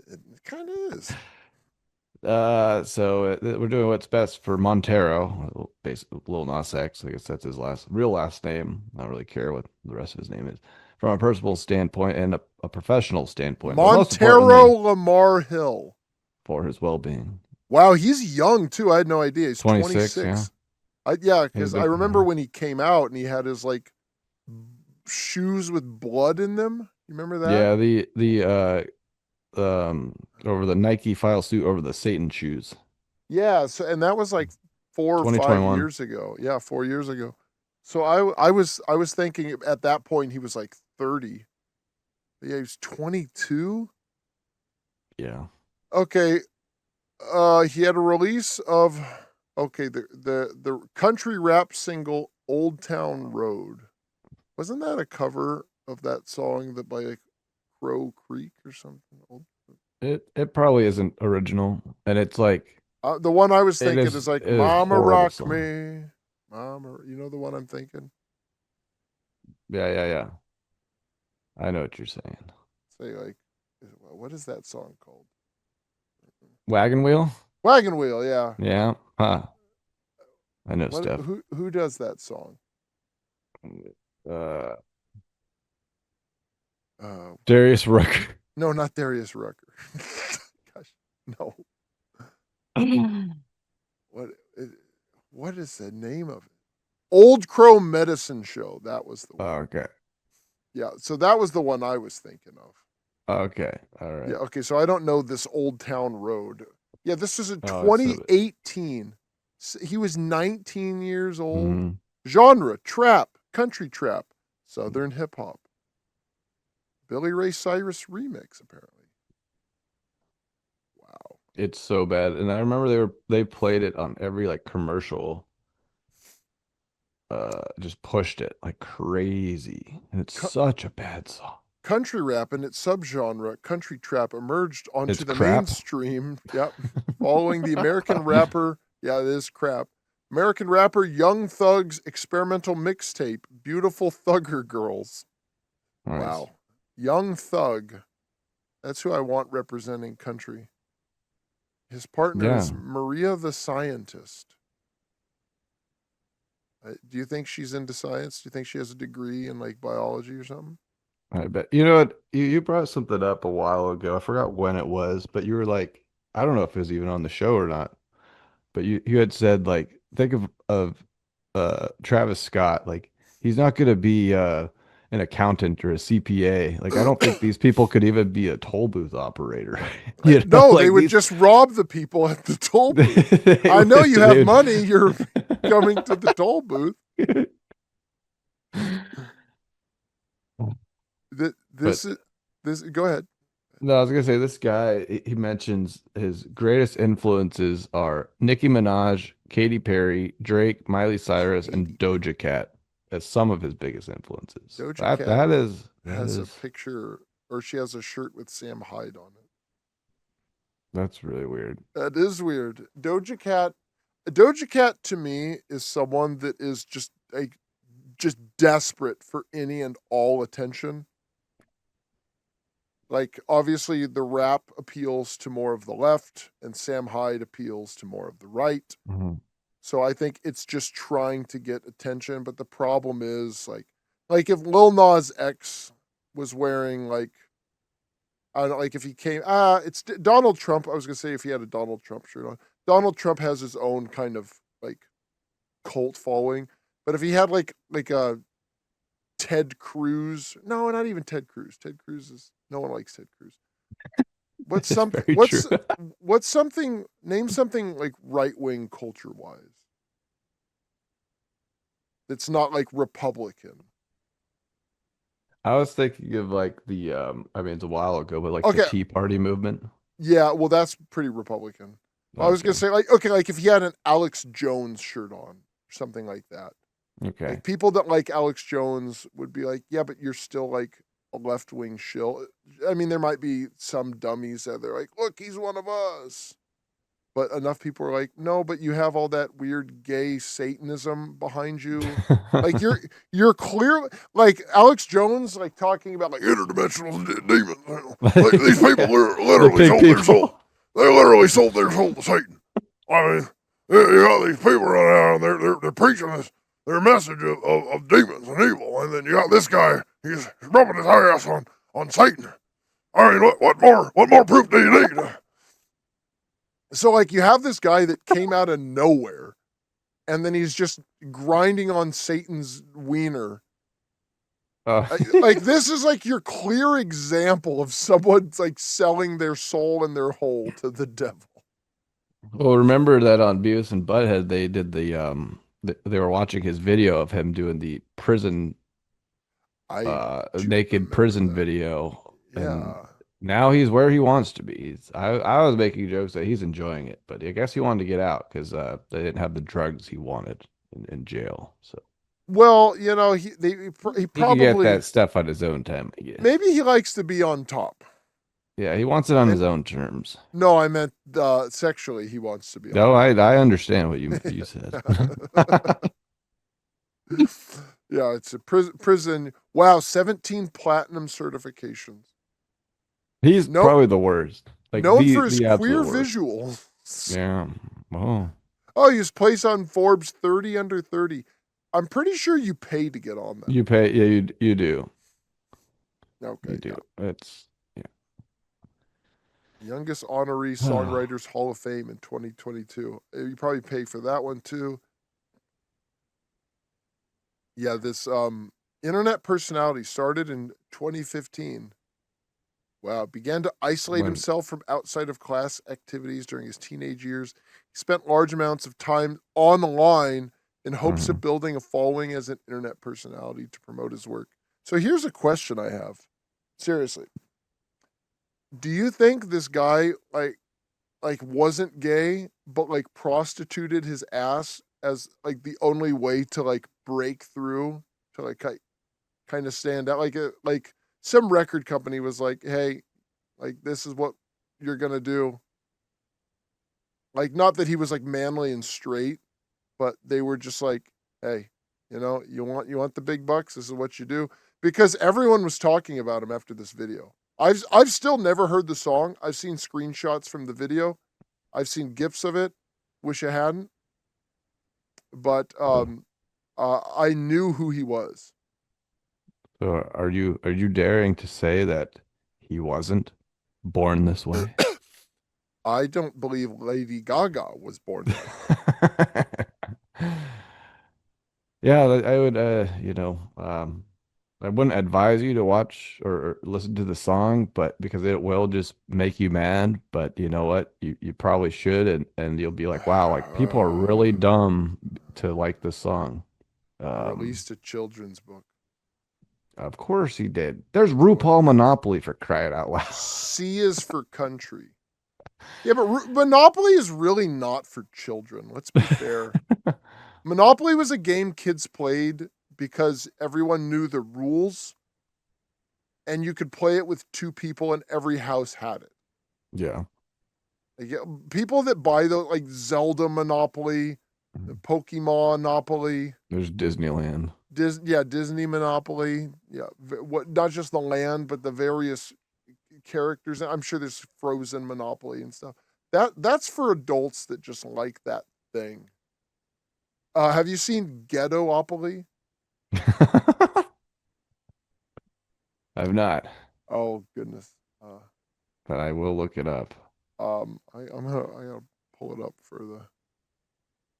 It kind of is. So we're doing what's best for Montero, basically Lil Nas X. I guess that's his real last name. I don't really care what the rest of his name is, from a personal standpoint and a professional standpoint, but most Montero importantly, Lamar Hill. for his well-being. Wow, he's young too. I had no idea. He's 26, yeah. 26. Yeah, He's because I been, remember when he came out and he had his like shoes with blood in them. You remember that? yeah, over the Nike file suit over the Satan shoes. Yeah. So, and that was like 4 or 5 years 2021. ago. Yeah, 4 years ago. So I was thinking at that point he was like 30. Yeah, he was 22. Yeah. Okay. He had a release of okay the country rap single "Old Town Road." Wasn't that a cover of that song that by like Crow Creek or something? It probably isn't original, and it's like The one I was it thinking is is like it is "Mama horrible Rock song. Me," Mama. You know the one I'm thinking. Yeah, yeah, yeah. I know what you're saying. Say like, what is that song called? Wagon wheel? Wagon Wheel. Yeah. Yeah. Huh. I know What? stuff. Who does that song? Uh, Uh, Darius Rucker. no, not Darius Rucker. Gosh, no. What? What is the name of it? Old Crow Medicine Show. That was the one. Okay. Yeah. So that was the one I was thinking of. Okay. All Yeah. right. Okay. So I don't know this Old Town Road. Yeah. This is in Oh, it's a 2018. He was 19 years old. mhm. Genre trap, country trap, southern hip hop. Billy Ray Cyrus remix, apparently. Wow. It's so bad. And I remember they played it on every like commercial. Just pushed it like crazy. And it's Cu- such a bad song. Country rap and its subgenre, country trap, emerged onto It's the crap. mainstream. Yep. Following the American rapper, yeah, it is crap. American rapper Young Thug's experimental mixtape, Beautiful Thugger Girls. Nice. Wow. Young Thug. That's who I want representing country. His partner is Yeah. Maria the Scientist. Do you think she's into science? Do you think she has a degree in like biology or something? I bet. You know what? You brought something up a while ago. I forgot when it was, but you were like, I don't know if it was even on the show or not, but you had said like think of Travis Scott, like he's not gonna be an accountant or a CPA. Like I don't think these people could even be a toll booth operator. You know, No, they like would these just rob the people at the toll booth. I know you have they money. You're coming to the toll booth. would. This But is this. Go ahead. no, I was gonna say this guy, he mentions his greatest influences are Nicki Minaj, Katy Perry, Drake, Miley Cyrus, and Katy Doja Perry. Cat as some of his biggest influences. Doja That Cat that is that has a is picture, or she has a shirt with Sam Hyde on it. that's really weird. That is weird. Doja Cat to me is someone that is just desperate for any and all attention. Like obviously the rap appeals to more of the left and Sam Hyde appeals to more of the right. Mhm. So I think it's just trying to get attention, but the problem is like if Lil Nas X was wearing like I don't know, like if he came it's Donald Trump. I was gonna say if he had a Donald Trump shirt on. Donald Trump has his own kind of like cult following, but if he had like a Ted Cruz, no, not even Ted Cruz. Ted Cruz is no one likes Ted Cruz. What's It's something? very true. What's something? Name something like right wing culture wise that's not like Republican. I was thinking of like the I mean it's a while ago, but like the Okay, Tea Party movement. yeah, well that's pretty Republican. I was gonna Okay. say like okay, like if he had an Alex Jones shirt on, or something like that. Okay. Like people that like Alex Jones would be like, yeah, but you're still like a left wing shill. I mean, there might be some dummies that they're like, look, he's one of us. But enough people are like, no, but you have all that weird gay Satanism behind you. Like you're clear like Alex Jones like talking about like interdimensional demons. Like these people The literally pig sold their soul. people. They literally sold their soul to Satan. I mean, you got these people running around, they're preaching their message of demons and evil, and then you got this guy, he's rubbing his ass on Satan. I mean, what more proof do you need? So like you have this guy that came out of nowhere, and then he's just grinding on Satan's wiener. Uh, Like this is like your clear example of someone's like selling their soul and their whole to the devil. well, remember that on Beavis and Butthead they did they were watching his video of him doing the prison I do naked remember prison that. video, and Yeah. now he's where he wants to be. I was making jokes that he's enjoying it, but I guess he wanted to get out because they didn't have the drugs he wanted in jail. So Well, he he could get probably that stuff on his own time, I guess. maybe he likes to be on top. Yeah, he wants it on And his own terms. no, I meant sexually he wants to be on No, top. I understand what you said. Yeah, it's a prison. Wow, 17 platinum certifications. He's No, probably the worst. Like known for his the queer absolute worst. visuals. Yeah. Oh, Oh, he was placed on Forbes 30 under 30. I'm pretty sure you pay to get on that. you pay. Yeah, you do. You Okay, do. yeah. It's yeah. Youngest honoree songwriters Hall of Fame in 2022. You probably pay for that one too. Yeah, this internet personality started in 2015. Wow, began to isolate When himself from outside of class activities during his teenage years. He spent large amounts of time online in hopes of mhm. building a following as an internet personality to promote his work. So here's a question I have. Seriously, do you think this guy like wasn't gay but like prostituted his ass as like the only way to like break through to like kind of stand out like some record company was like, "Hey, like this is what you're going to do." Like not that he was like manly and straight, but they were just like, "Hey, you want the big bucks, this is what you do." Because everyone was talking about him after this video. I've still never heard the song. I've seen screenshots from the video. I've seen gifs of it. Wish I hadn't, but I knew who he was. So are you daring to say that he wasn't born this way? I don't believe Lady Gaga was born that way. Yeah, I would, I wouldn't advise you to watch or listen to the song, but because it will just make you mad. But you know what? You probably should, and you'll be like, wow, like people are really dumb to like this song. Um, Released a children's book. of course he did. There's What? RuPaul Monopoly for crying out loud. C is for country. Yeah, but Monopoly is really not for children. Let's be fair. Monopoly was a game kids played because everyone knew the rules and you could play it with two people and every house had it. Yeah. Like, people that buy those, like Zelda Monopoly, the Pokemon Monopoly, There's Disneyland. Disney Monopoly, what, not just the land, but the various characters. I'm sure there's Frozen Monopoly and stuff. That's for adults that just like that thing. Have you seen Ghettopoly? I've not, Oh goodness. Uh, but I will look it up. I gotta pull it up for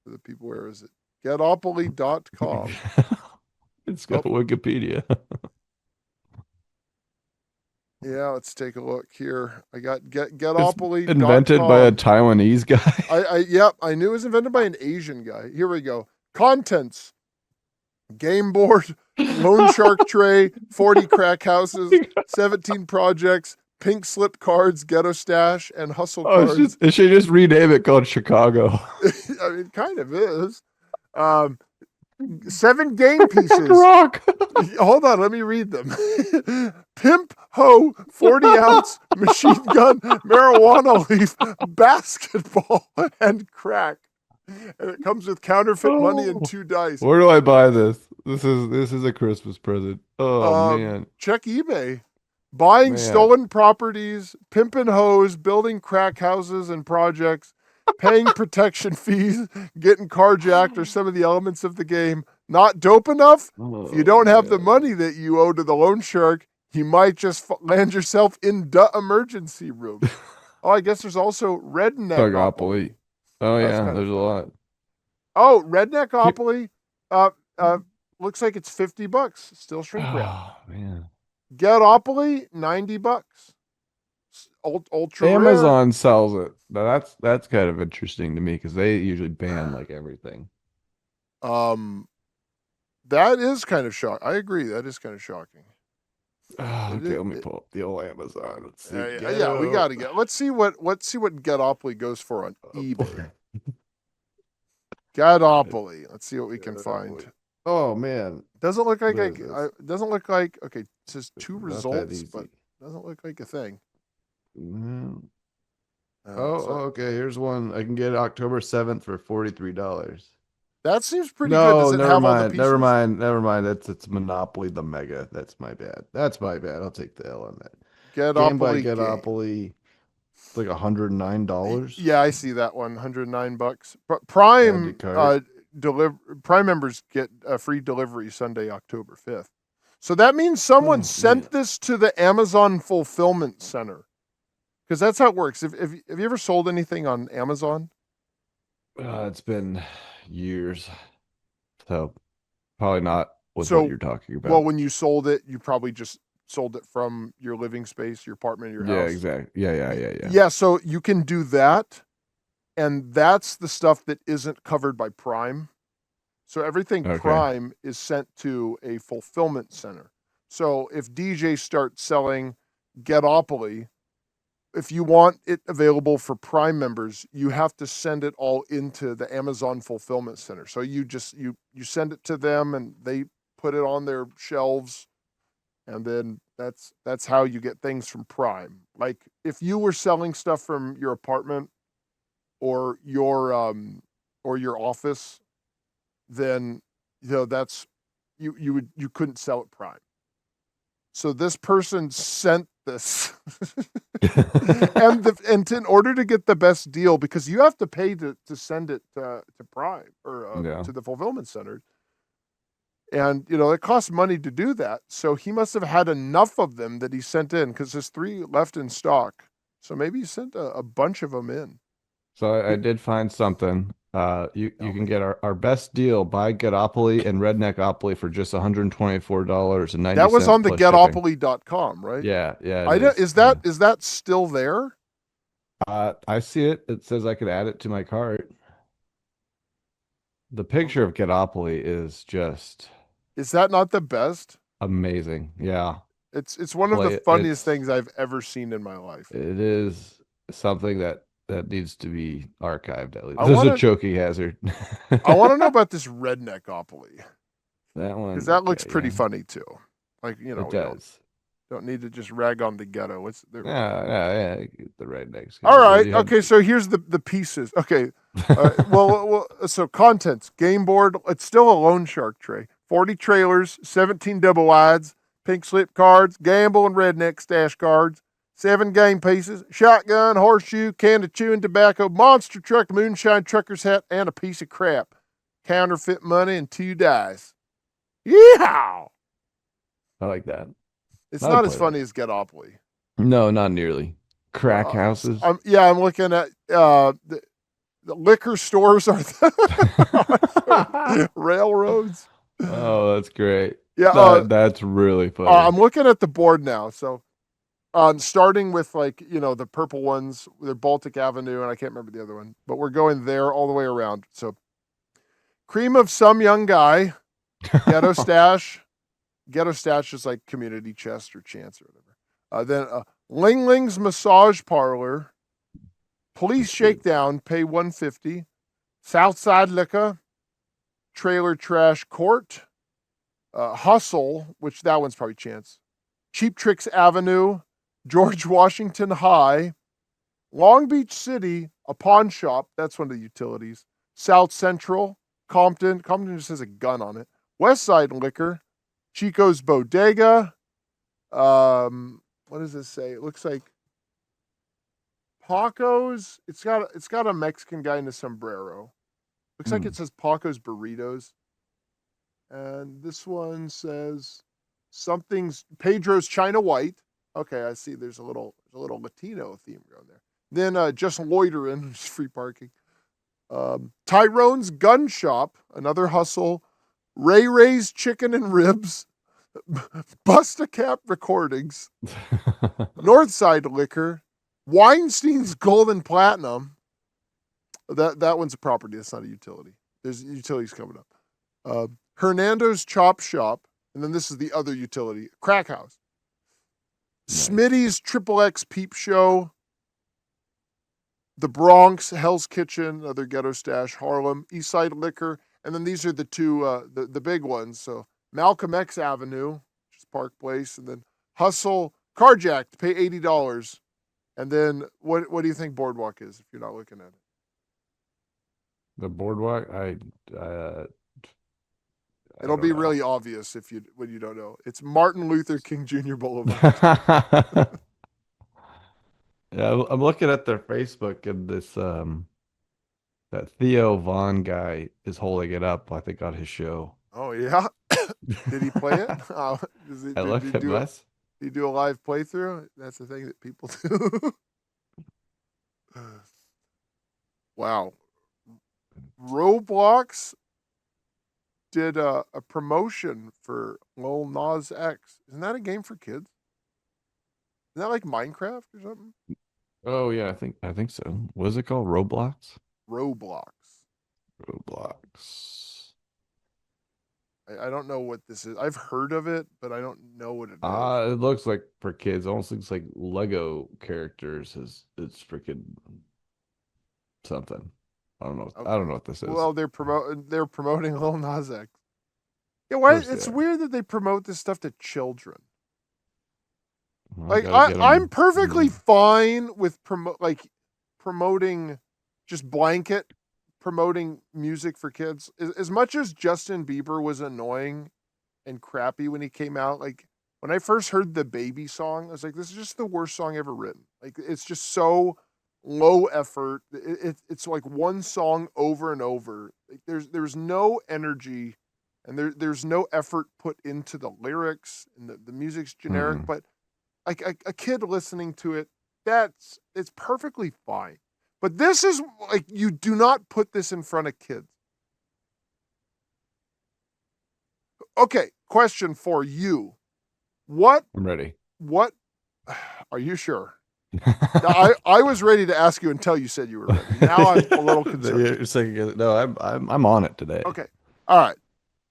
the people. Where is it? Getopoly.com. It's got Oh, Wikipedia. yeah, let's take a look here. I got It's invented by a getopoly.com. Taiwanese guy. Yep, I knew it was invented by an Asian guy. Here we go. Contents: game board, loan shark tray, 40 crack houses, 17 projects, pink slip cards, ghetto stash, and hustle Oh, cards. it should just rename it called Chicago. I mean, it kind of is. Um, 7 game Crack pieces. rock. Hold on, let me read them. Pimp, hoe, 40-ounce, machine gun, marijuana leaf, basketball, and crack. And it comes with counterfeit money and Oh, 2 dice. where do I buy this? This is a Christmas present. Oh man, Check eBay. Buying man. stolen properties, pimping hoes, building crack houses and projects, paying protection fees, getting carjacked are some of the elements of the game. Not dope enough? If you Oh don't have the man. money that you owe to the loan shark, you might just land yourself in the emergency room. Oh, I guess there's also Redneckopoly. Thugopoly. Oh That's yeah, kind of there's a fun. lot. Oh, Peop Redneckopoly. Uh, uh, looks like it's $50. Still shrink wrap. Oh man. Getopoly, $90. Ultra rare. Amazon sells it. Now that's kind of interesting to me because they usually ban like everything. Um, that is kind of shock. I agree. That is kind of shocking. Oh, It, okay, it, let me it pull up the old Amazon. Let's see. yeah, we got Ghetto. to get. Let's see what Getopoly goes for on eBay. Getopoly. Let's see what we can Ghetto. find. Oh man, Doesn't look like what is this? doesn't look like okay. It says This 2 is not that results, but easy. doesn't look like a thing. Mm. Oh, So okay. Here's one. I can get it October 7th for $43. that seems pretty good. Does No, it never have all the mind. Never pieces? mind. Never mind. It's Monopoly the Mega. That's my bad. That's my bad. I'll take the L on that. Game by Getopoly game. Getopoly. It's like $109. Yeah, I see that one. $109. But Add to cart. Prime members get a free delivery Sunday, October 5th. So that means someone Oh man. sent this to the Amazon fulfillment center. Because that's how it works. If have you ever sold anything on Amazon? It's been years. So probably not with what So, you're talking well, about. when you sold it, you probably just sold it from your living space, your apartment, your Yeah, house. exactly. Yeah. Yeah, so you can do that. And that's the stuff that isn't covered by Prime. So everything Okay. Prime is sent to a fulfillment center. So if DJ starts selling Getopoly, if you want it available for Prime members, you have to send it all into the Amazon fulfillment center. So you send it to them and they put it on their shelves, and then that's how you get things from Prime. Like if you were selling stuff from your apartment or your office, then that's you couldn't sell it Prime. So this person sent this, and in order to get the best deal, because you have to pay to send it to Prime or Yeah. to the fulfillment center, and it costs money to do that. So he must have had enough of them that he sent in because there's 3 left in stock. So maybe he sent a bunch of them in. So I did find something. You Tell can me. get our best deal. Buy Getopoly and Redneckopoly for just $124.90 That was on the plus shipping. Getopoly.com, right? Yeah, it I don't, is. Yeah. is that still there? I see it. It says I could add it to my cart. The I'm picture look. of Getopoly is just Is that not the best? amazing. Yeah. It's one of the Play it. funniest things I've ever seen in my life. It is something that needs to be archived at least. I There's want a to choking hazard. I want to know about this redneckopoly That because one, that looks okay, pretty yeah. funny too. Like It we does. don't need to just rag on the ghetto. It's there we go. Yeah. The rednecks All can. Well, right. you had. Okay. So here's the pieces. Okay. So contents game board. It's still a loan shark tray. 40 trailers, 17 double wides, pink slip cards, gamble and redneck stash cards, 7 game pieces, shotgun, horseshoe, can of chewing tobacco, monster truck, moonshine trucker's hat, and a piece of crap. Counterfeit money and 2 dice. Yeah. I like that. It's I would not as play that. funny as Getopoly. No, not nearly. Crack So houses. I'm looking at the liquor stores are railroads. Oh, that's great. Yeah, That's really funny. I'm looking at the board now. So, starting with the purple ones, they're Baltic Avenue, and I can't remember the other one, but we're going there all the way around. So, cream of some young guy, ghetto stash. Ghetto stash is like community chest or chance or whatever. Then Ling Ling's massage parlor, police That's good. shakedown, pay 150. Southside liquor, trailer trash court, hustle, which that one's probably chance. Cheap Tricks Avenue, George Washington High, Long Beach City, a pawn shop. That's one of the utilities. South Central, Compton. Compton just has a gun on it. West Side Liquor, Chico's Bodega. What does this say? It looks like Paco's. It's got a Mexican guy in a sombrero. Looks like it Hmm. says Paco's Burritos. And this one says something's Pedro's China White. Okay, I see. There's a little Latino theme going there. Then just loitering, just free parking. Tyrone's Gun Shop, another hustle. Ray Ray's Chicken and Ribs. Busta Cap Recordings. Northside Liquor. Weinstein's Gold and Platinum. That one's a property. That's not a utility. There's utilities coming up. Hernando's Chop Shop, and then this is the other utility, Crack House. Nice. Smitty's Triple X Peep Show, the Bronx, Hell's Kitchen, other ghetto stash, Harlem, East Side Liquor, and then these are the two, the big ones. So Malcolm X Avenue, which is Park Place, and then Hustle, Carjacked, pay $80. And then what do you think Boardwalk is if you're not looking at it? The boardwalk. Uh, I It'll don't be know. really obvious when you don't know. It's Martin Luther King Jr. Boulevard. Yeah, I'm looking at their Facebook and this that Theo Vaughn guy is holding it up, I think, on his show. Oh yeah, did he play it? I Did he looked at do it? Wes. Did he do a live playthrough? That's the thing that people do. Wow, Roblox did a promotion for Lil Nas X. Isn't that a game for kids? Isn't that like Minecraft or something? Oh yeah, I think so. What is it called? Roblox? Roblox. Roblox. I don't know what this is. I've heard of it, but I don't know what it is. It looks like for kids. Almost looks like Lego characters. It's freaking something. I don't know. I don't Okay. know what this is. Well, they're promoting Lil Nas X. Yeah, why? Course they It's are. weird that they promote this stuff to children. Well, I Like gotta get I'm them. perfectly fine with promoting just blanket promoting music for kids. As much as Justin Bieber was annoying and crappy when he came out, like when I first heard the baby song, I was like, this is just the worst song ever written. Like it's just so low effort. It's like one song over and over. Like there's no energy and there's no effort put into the lyrics and the music's generic, Mm-mm. but like a kid listening to it, it's perfectly fine. But this is like, you do not put this in front of kids. Okay, question for you. What I'm ready. what are you sure? I was ready to ask you until you said you were ready. Now I'm a little concerned. You're saying, no, I'm on it today. Okay. All right.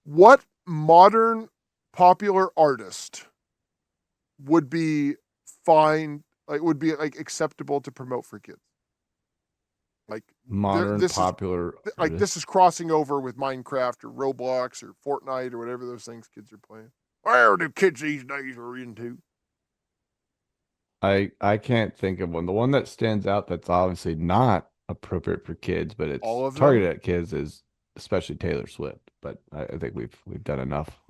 What modern popular artist would be fine, like would be like acceptable to promote for kids? Like Modern this is popular like this artist. is crossing over with Minecraft or Roblox or Fortnite or whatever those things kids are playing. Where do kids these days are into? I can't think of one. The one that stands out that's obviously not appropriate for kids, but it's All of them? targeted at kids is especially Taylor Swift. But I think we've done enough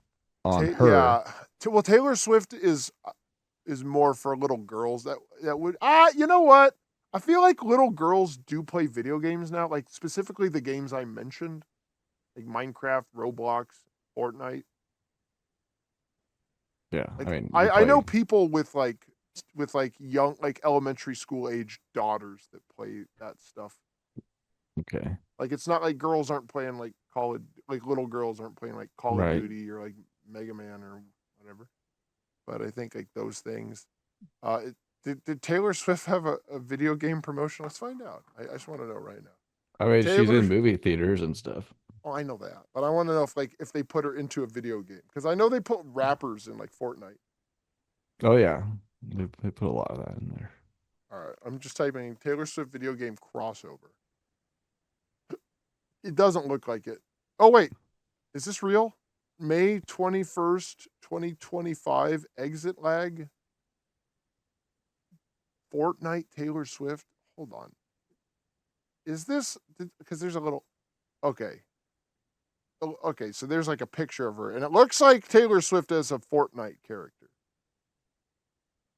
on her. Yeah. Well, Taylor Swift is more for little girls that would you know what? I feel like little girls do play video games now, like specifically the games I mentioned, like Minecraft, Roblox, Fortnite. Yeah, I Like mean, you I know play. people with like young like elementary school age daughters that play that stuff. Okay, Like it's not like girls aren't playing like like little girls aren't playing like Call of right. Duty or like Mega Man or whatever. But I think like those things. Did Taylor Swift have a video game promotion? Let's find out. I just want to know right now. I mean, she's Taylor, in movie theaters and stuff. oh, I know that, but I want to know if they put her into a video game because I know they put rappers in like Fortnite. Oh yeah, they put a lot of that in there. All right, I'm just typing Taylor Swift video game crossover. It doesn't look like it. Oh wait, is this real? May 21st, 2025. Exit lag. Fortnite Taylor Swift. Hold on. Is this because there's a little okay. Oh, okay, so there's like a picture of her, and it looks like Taylor Swift as a Fortnite character.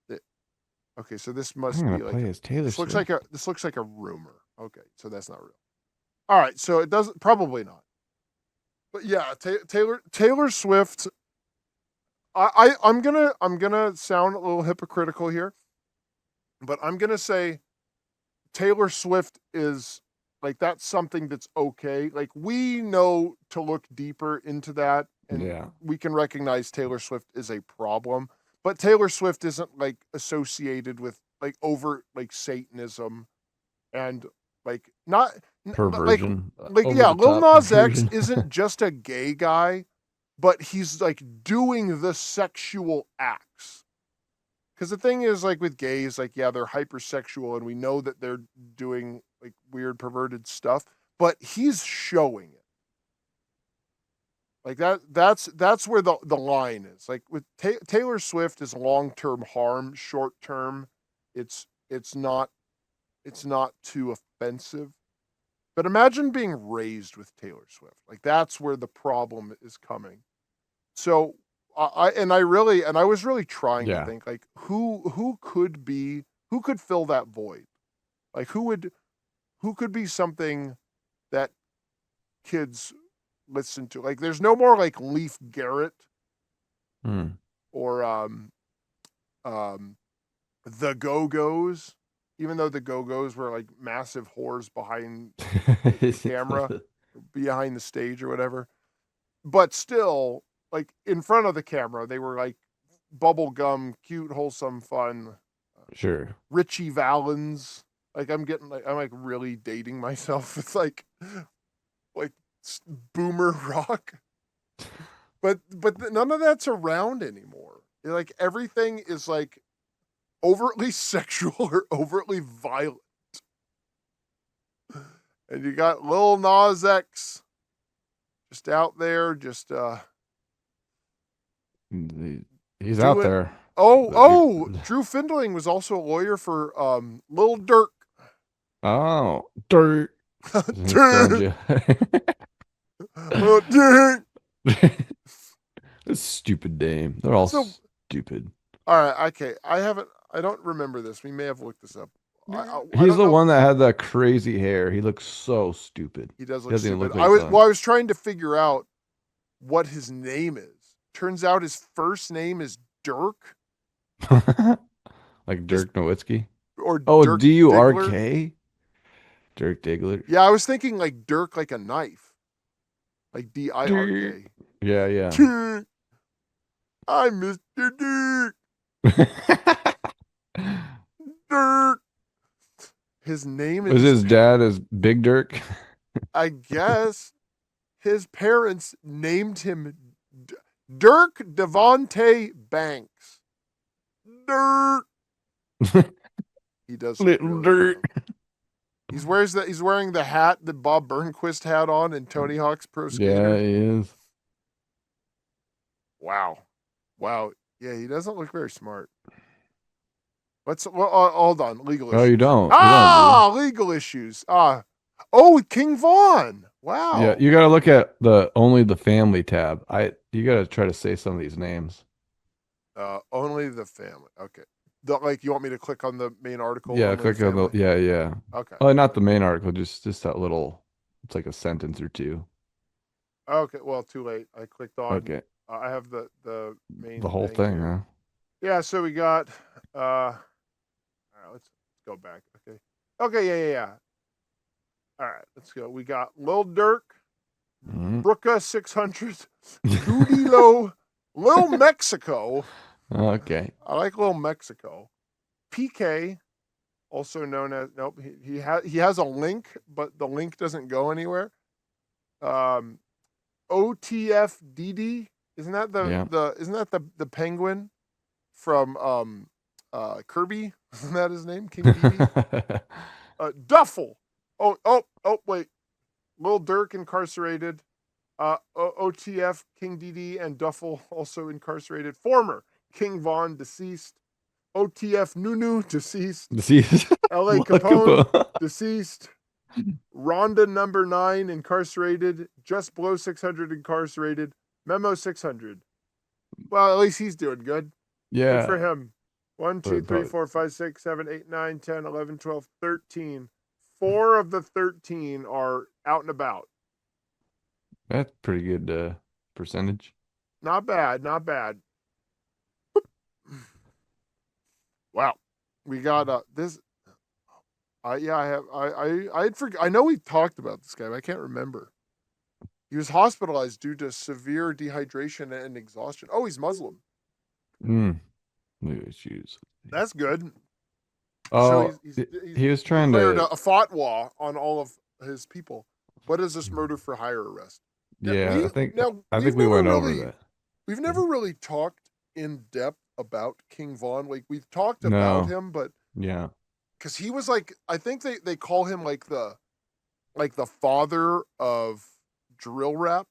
It- okay, so this I'm must gonna be like play as Taylor Swift. this looks like a rumor. Okay, so that's not real. All right, so it doesn't probably not. But yeah, Taylor Swift. I'm gonna sound a little hypocritical here, but I'm gonna say Taylor Swift is like that's something that's okay. Like we know to look deeper into that and Yeah, we can recognize Taylor Swift is a problem. But Taylor Swift isn't like associated with like overt like Satanism and like not perversion, like over yeah, the Lil top Nas X perversion. isn't just a gay guy, but he's like doing the sexual acts. Because the thing is, like with gays, like yeah, they're hypersexual, and we know that they're doing like weird, perverted stuff. But he's showing it like that. That's where the line is. Like with Taylor Swift is long term harm, short term, it's not too offensive. But imagine being raised with Taylor Swift. Like that's where the problem is coming. So I was really trying to Yeah, think like who could fill that void? Like who could be something that kids listen to? Like there's no more like Leaf Garrett hmm. or um the Go-Go's, even though the Go-Go's were like massive whores behind the camera, behind the stage or whatever. But still, like in front of the camera, they were like bubblegum, cute, wholesome, fun. Sure. Richie Valens. Like I'm like really dating myself. It's like boomer rock, but none of that's around anymore. Like everything is like overtly sexual or overtly violent. And you got Lil Nas X just out there, just He's out doing. there. Drew Findling was also a lawyer for Lil Dirk. Oh, dirt. He's throwing Dirk, you. Dirk. This stupid name. They're all So stupid. all right, okay. I don't remember this. We may have looked this up. I He's don't the know. one that had the crazy hair. He looks so stupid. He does He look doesn't even stupid. look like he's on. I was trying to figure out what his name is. Turns out his first name is Dirk, Like just Dirk Nowitzki. or Oh, Dirk Diggler. Durk. Dirk Diggler. Yeah, I was thinking like Dirk, like a knife, like Dirk. Dirk. Yeah, yeah. I'm Mr. Dirk. Dirk. His name Was is his dad as Big Dirk? I guess his parents named him Dirk Devonte Banks. Dirk. He does look Little really Dirk. young. He's wearing the hat that Bob Burnquist had on in Tony Hawk's Pro Yeah, Skater. he is. Wow. Wow. Yeah, he doesn't look very smart. Hold on, legal Oh, you issues. don't. You don't, do you? Ah, legal issues. Oh, King Vaughn. Yeah, Wow. you got to look at the only the family tab. You got to try to say some of these names. Only the family. Okay. Like you want me to click on the main article? Yeah, Only the click on the family. yeah, yeah. Okay. Oh, not the main article, just that little. It's like a sentence or two. Okay. Well, too late. I clicked on. Okay, I have the the main whole thing thing, here. huh? Yeah. So we got. All right. Let's go back. Okay. Okay. Yeah. All right. Let's go. We got Lil Dirk, Mhm. Brooka 600, Goody Low, Lil Mexico. Okay. I like Lil Mexico. PK, also known as nope. He has a link, but the link doesn't go anywhere. Um, OTFDD. Isn't that Yeah. the penguin from Kirby? Isn't that his name? King Didi? Duffel. Wait. Lil Durk incarcerated. OTF, King Didi, and Duffel also incarcerated. Former King Vaughn deceased. OTF Nunu deceased. See, LA look Capone up. deceased. Rhonda number 9 incarcerated. Just Below 600 incarcerated. Memo 600. Well, at least he's doing good. Good for Yeah. him. 1, 2, 3, But 4, 5, 6, 7, 8, 9, 10, 11, 12, 13. 4 of the 13 are out and about. that's pretty good percentage. Not bad, not bad. Wow. We got this. Yeah, I have. I had I know we talked about this guy, but I can't remember. He was hospitalized due to severe dehydration and exhaustion. Oh, he's Muslim. Mm. Look at his shoes. That's good. So Oh, he's he was trying declared to. a fatwa on all of his people. What is this murder for hire arrest? Yeah, I think We've we never went over really that. we've never really talked in depth about King Vaughn. Like we've talked about No. him, but Yeah. because he was like, I think they call him like the father of drill rap.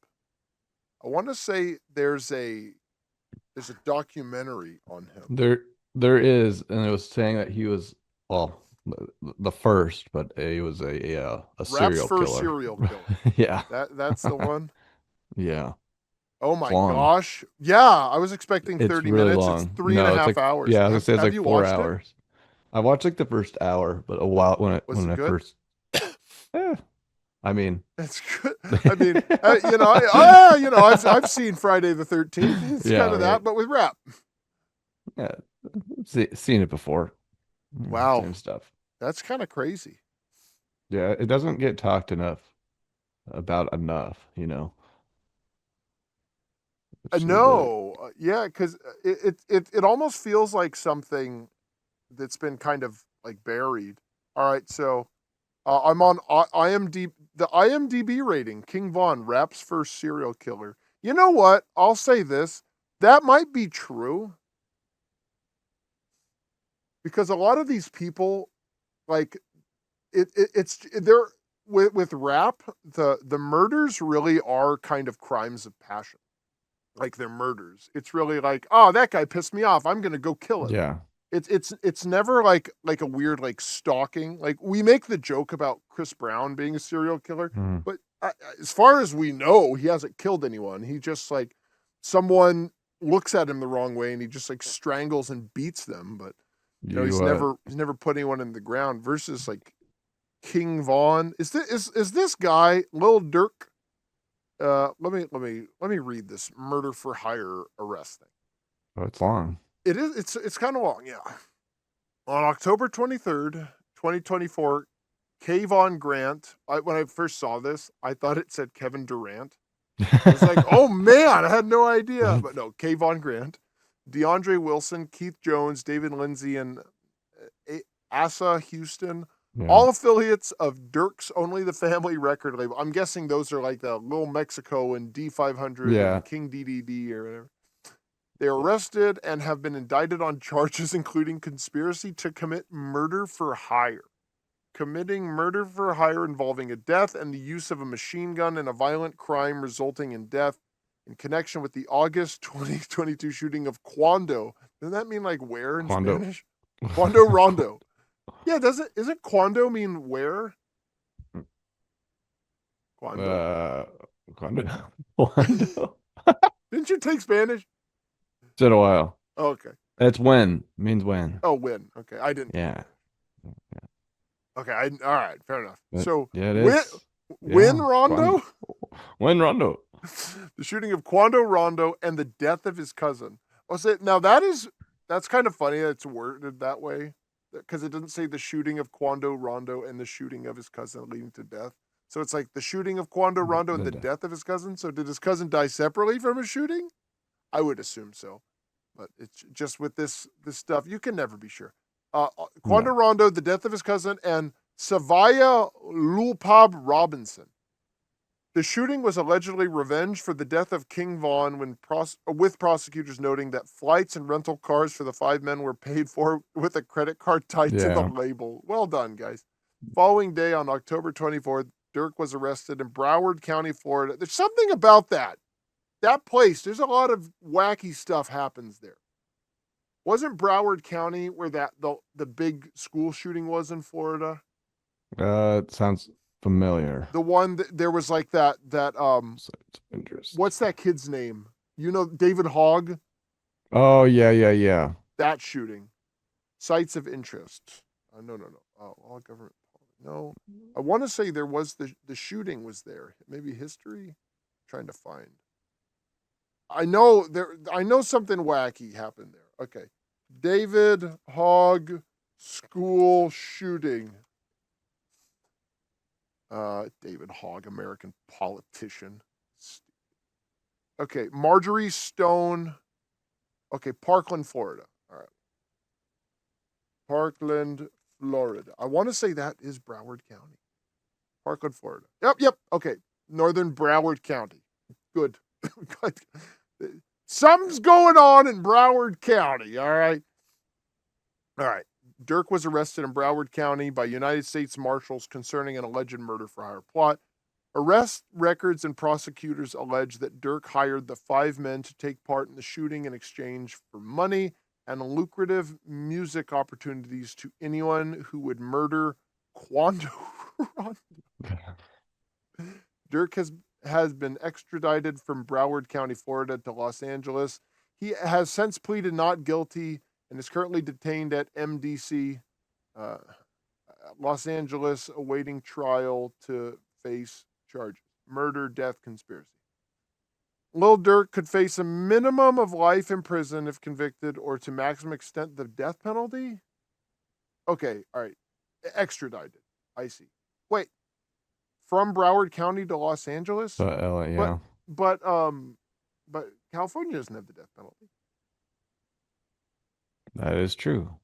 I want to say there's a documentary on him. There is, and it was saying that he was well the first, but he was a Rap's serial first killer. serial killer. Yeah. That's the one. Yeah. Oh It's my long. gosh. Yeah, I was expecting It's 30 really minutes. It's long. three and a No, it's half like hours. yeah, I was gonna say it's Have like you 4 watched it? hours. I watched like the first hour, but a while Was when it I good? first eh, I mean It's good. I mean, I've seen Friday the 13th. It's yeah, kind of right. that, but with rap. Yeah. Seen it before. Wow, Same stuff. that's kind of crazy. Yeah, it doesn't get talked enough, you know. Which is No, yeah, because it almost feels like something that's been kind of like buried. All right, so I'm on IMDb. The IMDb rating: King Vaughn, rap's first serial killer. You know what? I'll say this: that might be true because a lot of these people, like it's they're with rap. The murders really are kind of crimes of passion. Like they're murders. It's really like, oh, that guy pissed me off. I'm gonna go kill him. yeah. It's never like a weird like stalking. Like we make the joke about Chris Brown being a serial killer, Mm. but as far as we know, he hasn't killed anyone. He just like someone looks at him the wrong way and he just like strangles and beats them. But You he's never put anyone in the ground. Versus like King Vaughn. Is this guy Lil Dirk? Let me read this murder for hire arrest thing. oh, it's long. It's kind of long, yeah. On October 23rd, 2024, Kayvon Grant. When I first saw this, I thought it said Kevin Durant. I was like, oh man, I had no idea. But no, Kayvon Grant, DeAndre Wilson, Keith Jones, David Lindsay, and Asa Houston, Yeah. all affiliates of Dirk's Only the Family record label. I'm guessing those are like the Little Mexico and D500 Yeah. and King DDD or whatever. They are arrested and have been indicted on charges including conspiracy to commit murder for hire. Committing murder for hire involving a death and the use of a machine gun in a violent crime resulting in death in connection with the August 2022 shooting of Quando. Doesn't that mean like where in Quando. Spanish? Quando Rondo. Yeah, isn't Quando mean where? Quando. Quando. Quando. Didn't you take Spanish? It's been a while. Oh, okay. It's when. Means when. Oh, when. Okay. I didn't. Yeah. Okay. All right. Fair enough. So, yeah, it when, is. when Yeah, Rondo? When Rondo. The shooting of Quando Rondo and the death of his cousin. Oh, so now that's kind of funny that it's worded that way because it doesn't say the shooting of Quando Rondo and the shooting of his cousin leading to death. So it's like the shooting of Quando Rondo and the death of his cousin. So did his cousin die separately from a shooting? I would assume so, but it's just with this stuff you can never be sure. Quando Rondo, the death of his cousin, and Savaya Lulpab Robinson. The shooting was allegedly revenge for the death of King Vaughn with prosecutors noting that flights and rental cars for the 5 men were paid for with a credit card tied to the label. Well done, guys. Following day on October 24th, Dirk was arrested in Broward County, Florida. There's something about that place. There's a lot of wacky stuff happens there. Wasn't Broward County where the big school shooting was in Florida? It sounds familiar. The one that there was like that what's that kid's name? You know, David Hogg? Oh, yeah. That shooting. Sites of interest. No. Oh, all government. No. I want to say there was the shooting was there. Maybe history? I'm trying to find. I know something wacky happened there. Okay. David Hogg school shooting. David Hogg, American politician. Okay, Marjorie Stone. Okay, Parkland, Florida. All right. Parkland, Florida. I want to say that is Broward County. Parkland, Florida. Yep. Okay, Northern Broward County. Good. Something's going on in Broward County, all right? All right. Dirk was arrested in Broward County by United States Marshals concerning an alleged murder for hire plot. Arrest records and prosecutors allege that Dirk hired the 5 men to take part in the shooting in exchange for money and lucrative music opportunities to anyone who would murder Quando. Dirk has been extradited from Broward County, Florida to Los Angeles. He has since pleaded not guilty and is currently detained at MDC, Los Angeles, awaiting trial to face charges. Murder, death, conspiracy. Lil Dirk could face a minimum of life in prison if convicted, or to maximum extent the death penalty? Okay, all right. Extradited. I see. Wait. From Broward County to Los Angeles? LA, yeah. But California doesn't have the death penalty. That is true.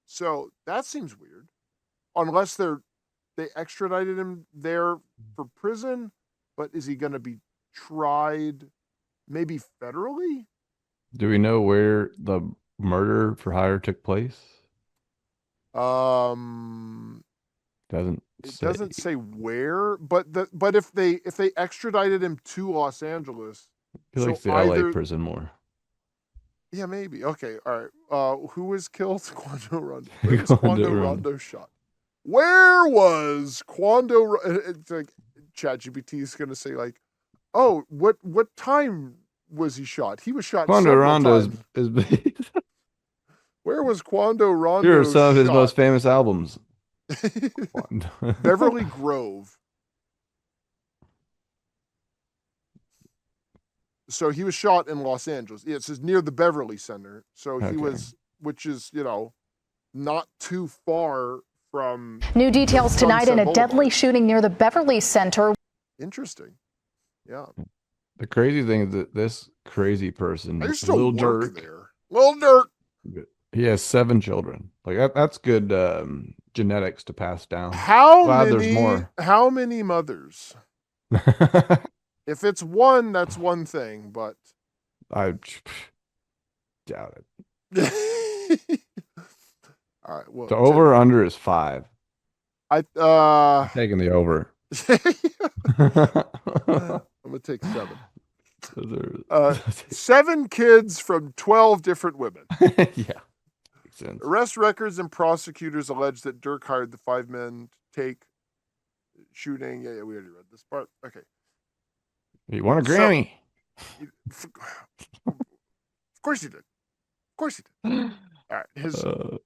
So that seems weird. Unless they extradited him there for prison, but is he going to be tried maybe federally? Do we know where the murder for hire took place? Doesn't say where, but if they extradited him to Los Angeles, he likes the LA prison more. Yeah, maybe. Okay, all right. Who was killed? Quando Rondo. Where was Quando Rondo shot? Where was Quando? It's like ChatGPT is going to say like, oh, what time was he shot? He was shot. Quando Rondo is Where was Quando Rondo? Here are some of his most famous albums. Beverly Grove. So he was shot in Los Angeles. Yeah, it says near the Beverly Center. So he was, which is, not too far from New details tonight in Sunset a Boulevard. deadly shooting near the Beverly Center. Interesting. Yeah. The crazy thing is that this crazy person, I used to Lil work Dirk, there. Lil Dirk. he has 7 children. Like that's good genetics to pass down. How Glad many? there's more. How many mothers? If it's one, that's one thing, but I doubt it. all right. Well, The over or under is 5. I'm Taking the over. gonna take 7. Those are- 7 kids from 12 different women. yeah, makes sense. Arrest records and prosecutors allege that Dirk hired the 5 men to take shooting. Yeah, we already read this part. Okay. He won a Grammy. Of course he did. Of course he did. All right.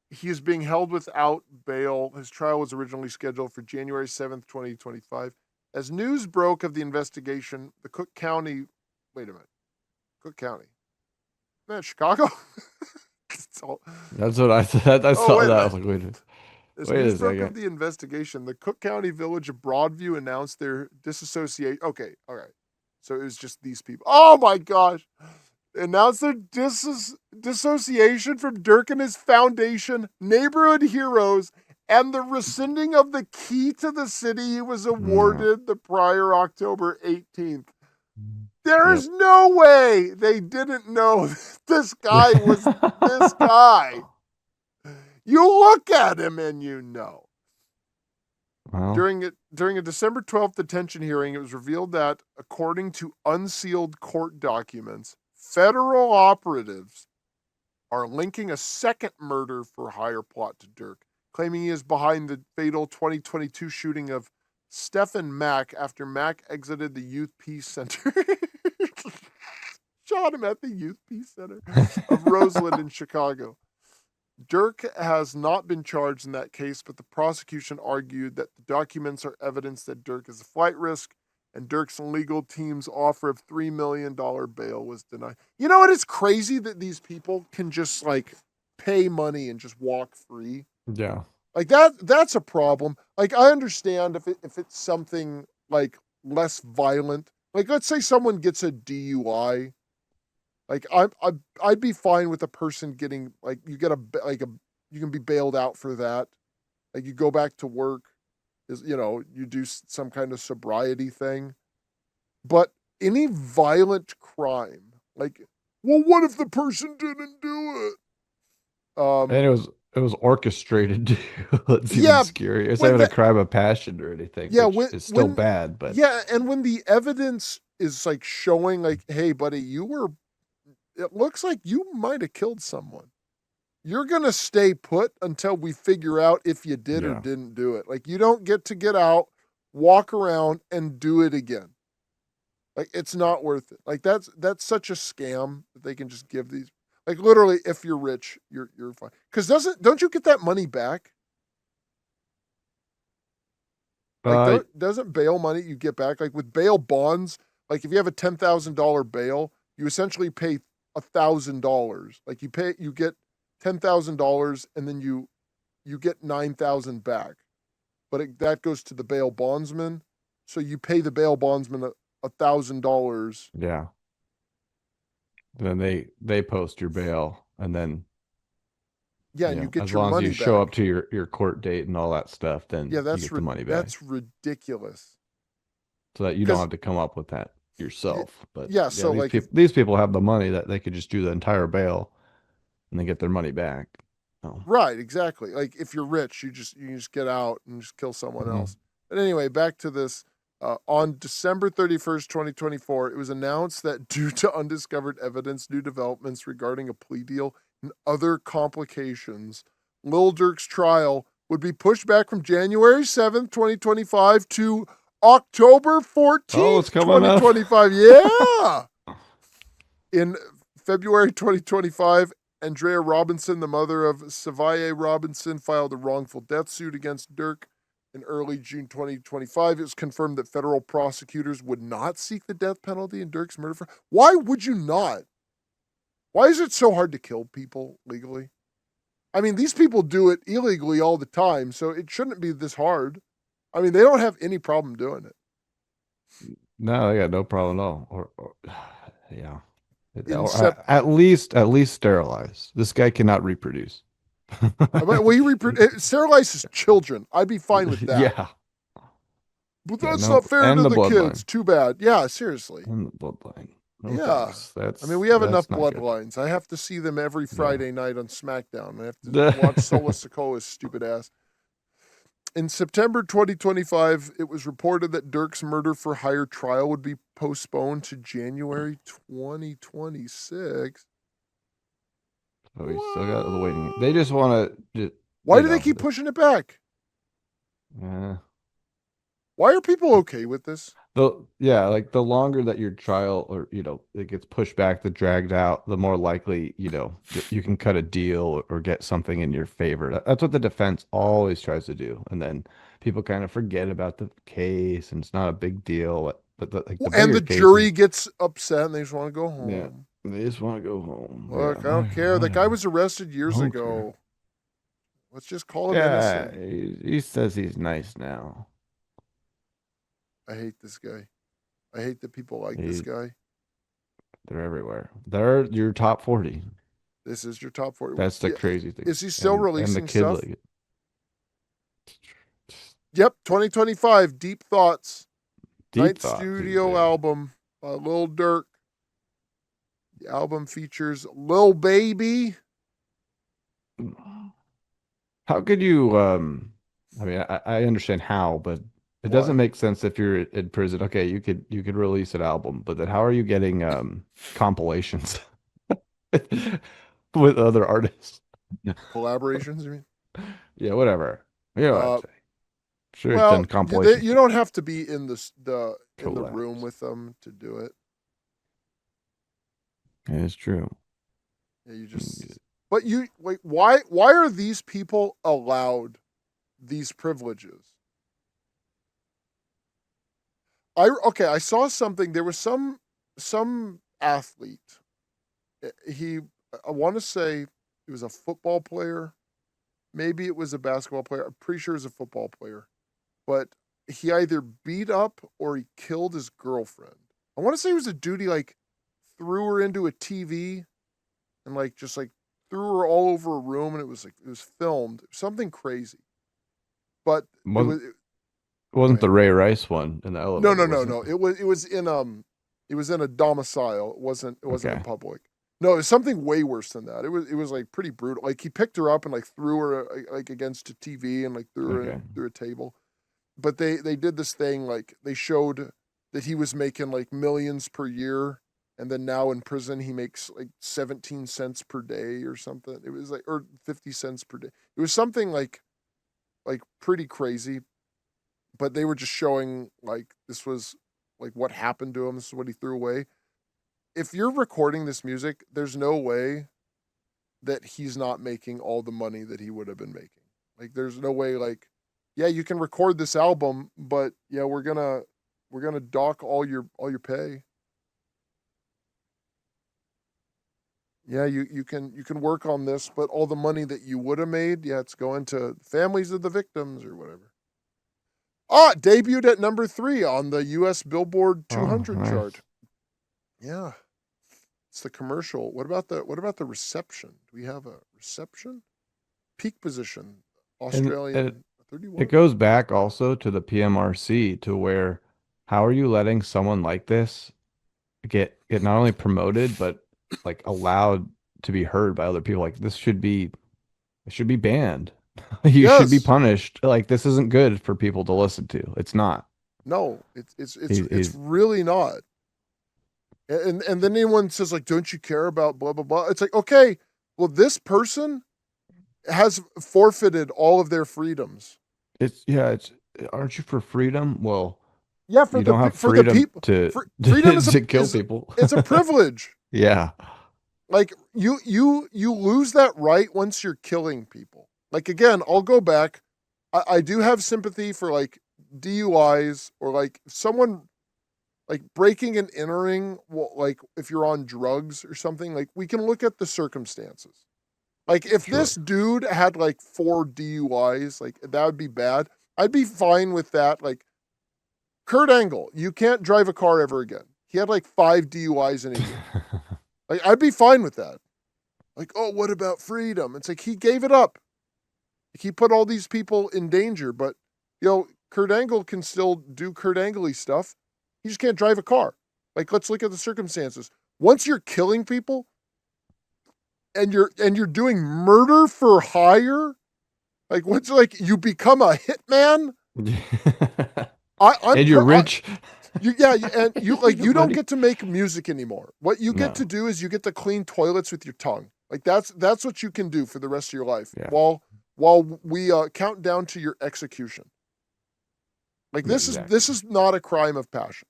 He is being held without bail. His trial was originally scheduled for January 7th, 2025. As news broke of the investigation, the Cook County, wait a minute, Cook County, isn't that Chicago? That's what I said. I saw that. I was like, wait As a news broke second. of the investigation, the Cook County village of Broadview announced their disassociation. Okay, all right. So it was just these people. Oh my gosh. Announced their dissociation from Dirk and his foundation, Neighborhood Heroes, and the rescinding of the key to the city he was awarded the prior October 18th. There is no way they didn't know this guy was this guy. You look at him and you know. Well, During a December 12th detention hearing, it was revealed that, according to unsealed court documents, federal operatives are linking a second murder for hire plot to Dirk, claiming he is behind the fatal 2022 shooting of Stephen Mack after Mack exited the Youth Peace Center. Shot him at the Youth Peace Center of Roseland in Chicago. Dirk has not been charged in that case, but the prosecution argued that the documents are evidence that Dirk is a flight risk, and Dirk's legal team's offer of $3 million bail was denied. You know what? It's crazy that these people can just like pay money and just walk free. yeah. Like that's a problem. Like I understand if it's something like less violent. Like let's say someone gets a DUI. Like I'd be fine with a person getting like you can be bailed out for that. Like you go back to work, you do some kind of sobriety thing. But any violent crime, like, well, what if the person didn't do it? And it was orchestrated too. It's even Yeah, scary. It's not even a crime of passion or anything. Yeah, which is still bad, but yeah, and when the evidence is like showing, like, hey, buddy, it looks like you might have killed someone. You're gonna stay put until we figure out if you did or didn't do it. Like, you don't get to get out, walk around, and do it again. Like, it's not worth it. Like, that's such a scam that they can just give these. Like, literally, if you're rich, you're fine. Because don't you get that money back? Like, doesn't bail money you get back? Like with bail bonds, like if you have a $10,000 bail, you essentially pay $1,000. Like you get $10,000 and then you get $9,000 back, but that goes to the bail bondsman. So you pay the bail bondsman $1,000. Yeah. Then they post your bail, and then and you get as your long money as you show back. up to your court date and all that stuff, then you get the money back. That's ridiculous. So that you don't have to come up with that yourself. But so these people have the money that they could just do the entire bail and then get their money back. Oh. Right, exactly. Like if you're rich, you just get out and just kill someone else. But anyway, back to this. On December 31st, 2024, it was announced that due to undiscovered evidence, new developments regarding a plea deal, and other complications, Lil Durk's trial would be pushed back from January 7th, 2025 to October 14th, 2025. Yeah. In February 2025, Andrea Robinson, the mother of Savaye Robinson, filed a wrongful death suit against Dirk. In early June 2025, it was confirmed that federal prosecutors would not seek the death penalty in Dirk's murder. Why would you not? Why is it so hard to kill people legally? I mean, these people do it illegally all the time, so it shouldn't be this hard. I mean, they don't have any problem doing it. No, they got no problem at all. Or yeah. In Or sep- at least sterilize. This guy cannot reproduce. well, he sterilizes children. I'd be fine with that. Yeah. But Yeah, that's no, not fair and to the the kids. bloodline. Too bad. Yeah, seriously. And the bloodline. No Yeah. thanks. That's I mean, we have that's enough not good. bloodlines. I have to see them every Friday night on SmackDown. I have to The- watch Solo Sikoa's stupid ass. In September 2025, it was reported that Dirk's murder for hire trial would be postponed to January 2026. So we still got the waiting. They just want to. Why do they keep pushing it back? Why are people okay with this? Like the longer that your trial or it gets pushed back, the dragged out, the more likely you can cut a deal or get something in your favor. That's what the defense always tries to do, and then people kind of forget about the case, and it's not a big deal. But and the jury gets upset and they just want to go home. Yeah, they just want to go home. Look, I don't care. The guy was arrested years ago. Let's just call him innocent. He says he's nice now. I hate this guy. I hate that people like this guy. They're everywhere. They're your top 40. This is your top 40. That's the crazy thing. Is he still releasing and the kid stuff? Like Yep, 2025, Deep Thoughts. Deep Ninth studio album by Lil Dirk. The album features Lil Baby. How could you I mean I understand how, but it doesn't make sense if you're in prison. Okay, you could release an album, but then how are you getting compilations with other artists? Collaborations, you mean? Yeah, whatever. Yeah, sure. Well, Done compilations. you don't have to be in the room with them to do it. Yeah, it's true. Yeah, you just. But why are these people allowed these privileges? I saw something. There was some athlete. I want to say he was a football player. Maybe it was a basketball player. I'm pretty sure it was a football player. But he either beat up or he killed his girlfriend. I want to say it was a dude he threw her into a TV and just threw her all over a room, and it was filmed. Something crazy. But it wasn't the Ray Rice one in the elevator. No. It was in a domicile. It wasn't in public. No, it was something way worse than that. It was pretty brutal. He picked her up and threw her against a TV and threw her through a table. But they did this thing, they showed that he was making millions per year, and then now in prison he makes 17 cents per day or something. It was or 50 cents per day. It was something pretty crazy. But they were just showing this was what happened to him. This is what he threw away. If you're recording this music, there's no way that he's not making all the money that he would have been making. There's no way yeah, you can record this album, but yeah, we're gonna dock all your pay. Yeah, you can work on this, but all the money that you would have made, yeah, it's going to families of the victims or whatever. Debuted at number 3 on the U.S. Billboard 200 chart. Yeah, it's the commercial. What about the reception? Do we have a reception? Peak position, Australian 31. It goes back also to the PMRC, to where how are you letting someone like this get not only promoted but allowed to be heard by other people? This should be banned. You should be punished. This isn't good for people to listen to. It's not. No, it's really not. And then anyone says don't you care about blah blah blah? It's okay, well, this person has forfeited all of their freedoms. Aren't you for freedom? Well, yeah, you don't have freedom to freedom to kill people. It's a privilege. Yeah, you lose that right once you're killing people. Again, I'll go back. I do have sympathy for DUIs or someone breaking and entering. Well, if you're on drugs or something, we can look at the circumstances. Like if Sure. this dude had like 4 DUIs, like that would be bad. I'd be fine with that. Like Kurt Angle, you can't drive a car ever again. He had like 5 DUIs in a year. Like I'd be fine with that. Like, oh, what about freedom? It's like he gave it up. He put all these people in danger, but Kurt Angle can still do Kurt Angle-y stuff. He just can't drive a car. Like, let's look at the circumstances. Once you're killing people and you're doing murder for hire, like once like you become a hitman. And you're rich. And you like you don't Money. get to make music anymore. What you get to do is you get to clean toilets with your tongue. Like that's what you can do for the rest of your life. Yeah. While we count down to your execution. Like this is not a crime of passion.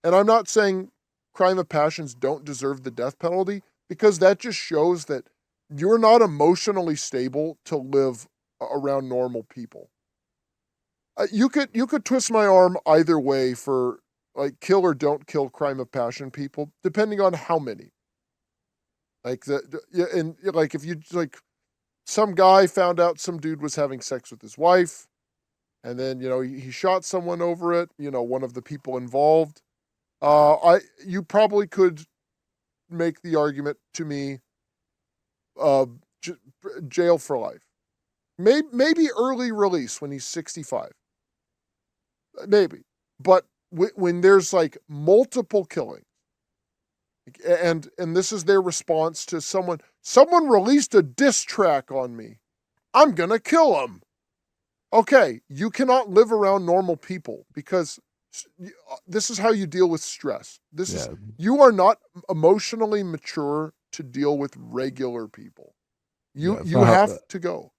And I'm not saying crime of passions don't deserve the death penalty, because that just shows that you're not emotionally stable to live around normal people. You could twist my arm either way for like kill or don't kill crime of passion people, depending on how many. Like like if you like some guy found out some dude was having sex with his wife, and then he shot someone over it. One of the people involved. You probably could make the argument to me, jail for life, maybe early release when he's 65, maybe. But when there's like multiple killings, and this is their response to someone released a diss track on me, I'm gonna kill him. Okay, you cannot live around normal people because this is how you deal with stress. You are not emotionally mature to deal with regular people. You have to go.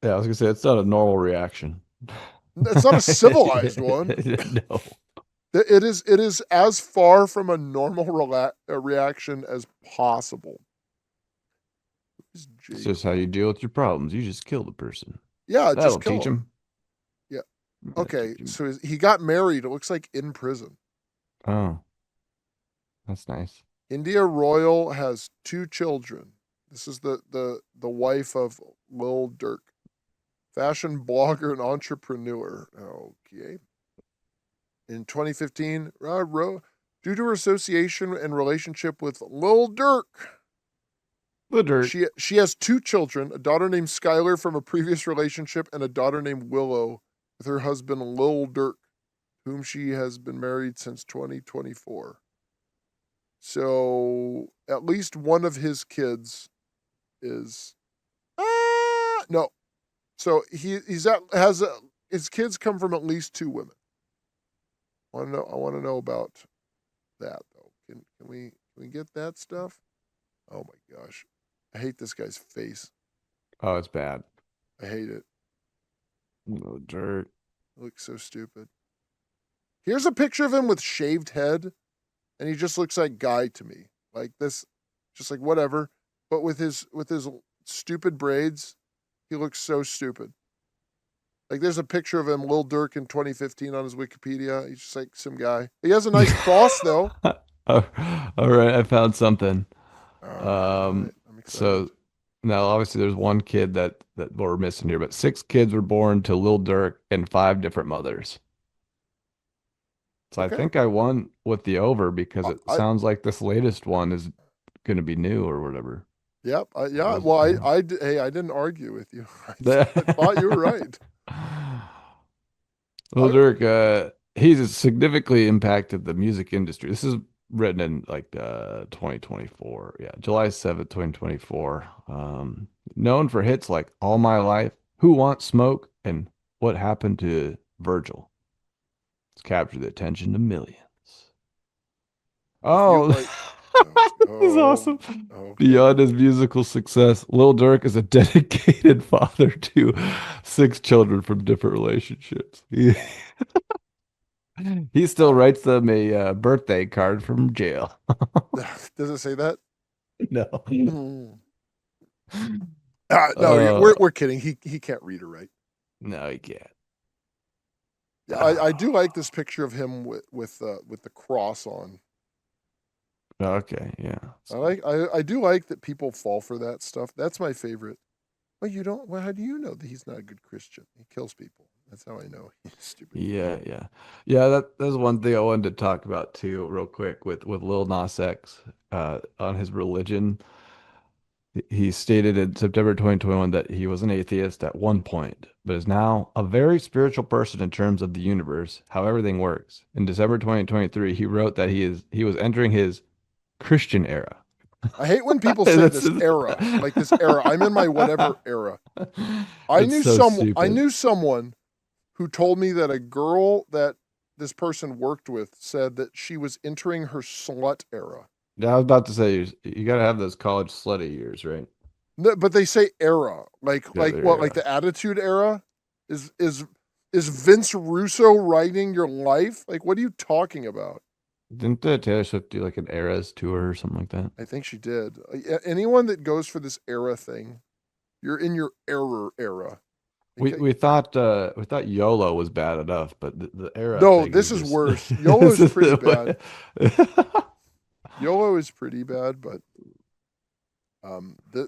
Yeah, I was gonna say it's not a normal reaction. It's not a civilized one. No. It is as far from a normal reaction as possible. It's just how you deal with your problems. You just kill the person. Yeah, that'll just kill teach him. Yeah. Okay, so he got married. It looks like in prison. Oh, that's nice. India Royal has 2 children. This is the wife of Lil Dirk, fashion blogger and entrepreneur. Okay. In 2015, due to her association and relationship with Lil Dirk, she has 2 children, a daughter named Skylar from a previous relationship and a daughter named Willow with her husband Lil Dirk, whom she has been married since 2024. So at least one of his kids is no. So his kids come from at least 2 women. I want to know about that though. Can we get that stuff? Oh my gosh. I hate this guy's face. Oh, it's bad. I hate it. No dirt. It looks so stupid. Here's a picture of him with shaved head, and he just looks like Guy to me. Like this, just like whatever. But with his stupid braids, he looks so stupid. Like there's a picture of him, Lil Durk in 2015 on his Wikipedia. He's just like some guy. He has a nice cross though. All right, I found something. I'm excited. So now obviously there's one kid that we're missing here, but 6 kids were born to Lil Durk and 5 different mothers. So okay. I think I won with the over because it sounds like this latest one is going to be new or whatever. Yep. Yeah. Well, I didn't argue with you. I thought you were right. Lil Durk, he's significantly impacted the music industry. This is written in like 2024. Yeah, July 7th, 2024. Known for hits like All My Life, Who Wants Smoke, and What Happened to Virgil. It's captured the attention of millions. Oh, this is awesome. Okay. Beyond his musical success, Lil Durk is a dedicated father to 6 children from different relationships. He still writes them a birthday card from jail. Does it say that? No. No, we're kidding. He can't read or write. No, he can't. I do like this picture of him with the cross on. Okay, yeah. I do like that people fall for that stuff. That's my favorite. Well, you don't. Well, how do you know that he's not a good Christian? He kills people. That's how I know he's stupid. Yeah. That's one thing I wanted to talk about too, real quick, with Lil Nas X, on his religion. He stated in September 2021 that he was an atheist at one point, but is now a very spiritual person in terms of the universe, how everything works. In December 2023, he wrote that he was entering his Christian era. I hate when people say That's this era, like this era. I'm in my whatever era. I It's so I stupid. knew someone who told me that a girl that this person worked with said that she was entering her slut era. Yeah, I was about to say you got to have those college slutty years, right? No, but they say era, like Yeah, like there what, you like go. the Attitude Era? Is Vince Russo writing your life? Like, what are you talking about? Didn't Taylor Swift do like an Eras tour or something like that? I think she did. Anyone that goes for this era thing, you're in your error era. We Okay? we thought YOLO was bad enough, but the era No, thing this is is just worse. YOLO is pretty bad. YOLO is pretty bad, but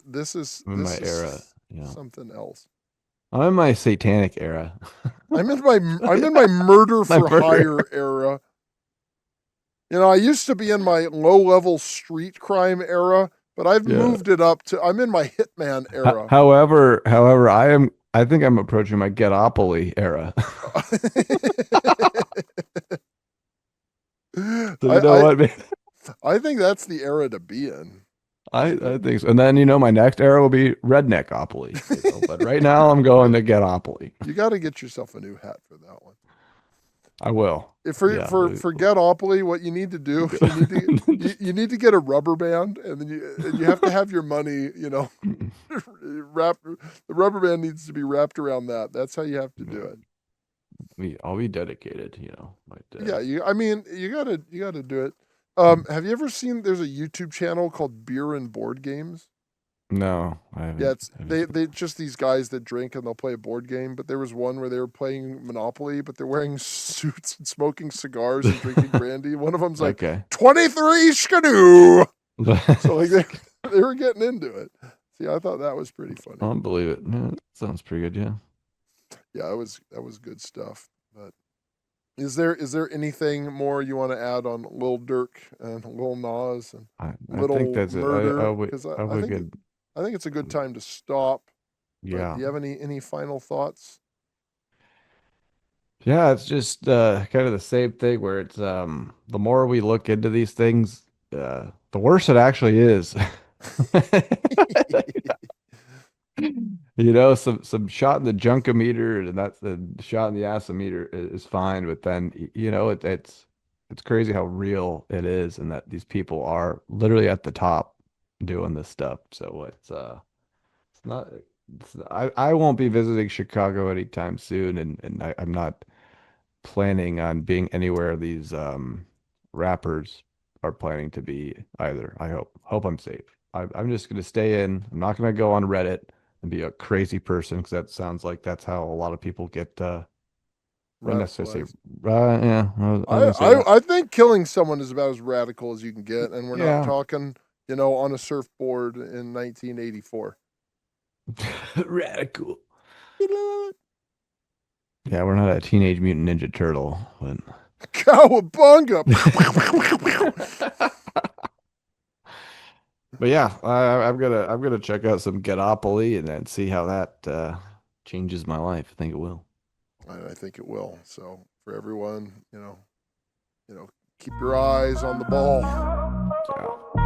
this is I'm in my era, something else. I'm in my satanic era. I'm in my murder My for murder. hire era. You know, I used to be in my low-level street crime era, but I've Yeah. moved it up to I'm in my hitman era. However, I think I'm approaching my Getopoly era. So you know what, man? I think that's the era to be in. I think so. And then my next era will be redneckopoly. But right now I'm going to Getopoly. You got to get yourself a new hat for that one. I will. For Yeah. Getopoly, what you need to do, you need to get a rubber band, and then you have to have your money, wrap the rubber band needs to be wrapped around that. That's how you have to do it. I'll be dedicated, but, Yeah, you gotta do it. Have you ever seen? There's a YouTube channel called Beer and Board Games. No, I haven't. Yeah, they just these guys that drink and they'll play a board game. But there was one where they were playing Monopoly, but they're wearing suits and smoking cigars and drinking brandy. One of them's like, Okay. 23 skidoo. So like they were getting into it. See, I thought that was pretty funny. I don't believe it. Yeah, that sounds pretty good. Yeah. Yeah, that was good stuff. But is there anything more you want to add on Lil Dirk and Lil Nas and I Little think that's Murder? it. Because I would get. I think it's a good time to stop. Yeah. Do you have any final thoughts? Yeah, it's just kind of the same thing where it's the more we look into these things, the worse it actually is. Some shot in the junkometer and that's the shot in the assometer is fine, but then it's crazy how real it is and that these people are literally at the top doing this stuff. So it's not I won't be visiting Chicago anytime soon, and I'm not planning on being anywhere these rappers are planning to be either. I hope I'm safe. I'm just gonna stay in. I'm not gonna go on Reddit and be a crazy person because that sounds like that's how a lot of people get. Wouldn't necessarily say. Yeah, I think killing someone is about as radical as you can get, and we're not talking, on a surfboard in 1984. Radical. Yeah, we're not a Teenage Mutant Ninja Turtle, but Cowabunga! But yeah, I'm gonna check out some Getopoly and then see how that changes my life. I think it will. I think it will. So for everyone, keep your eyes on the ball. Yeah.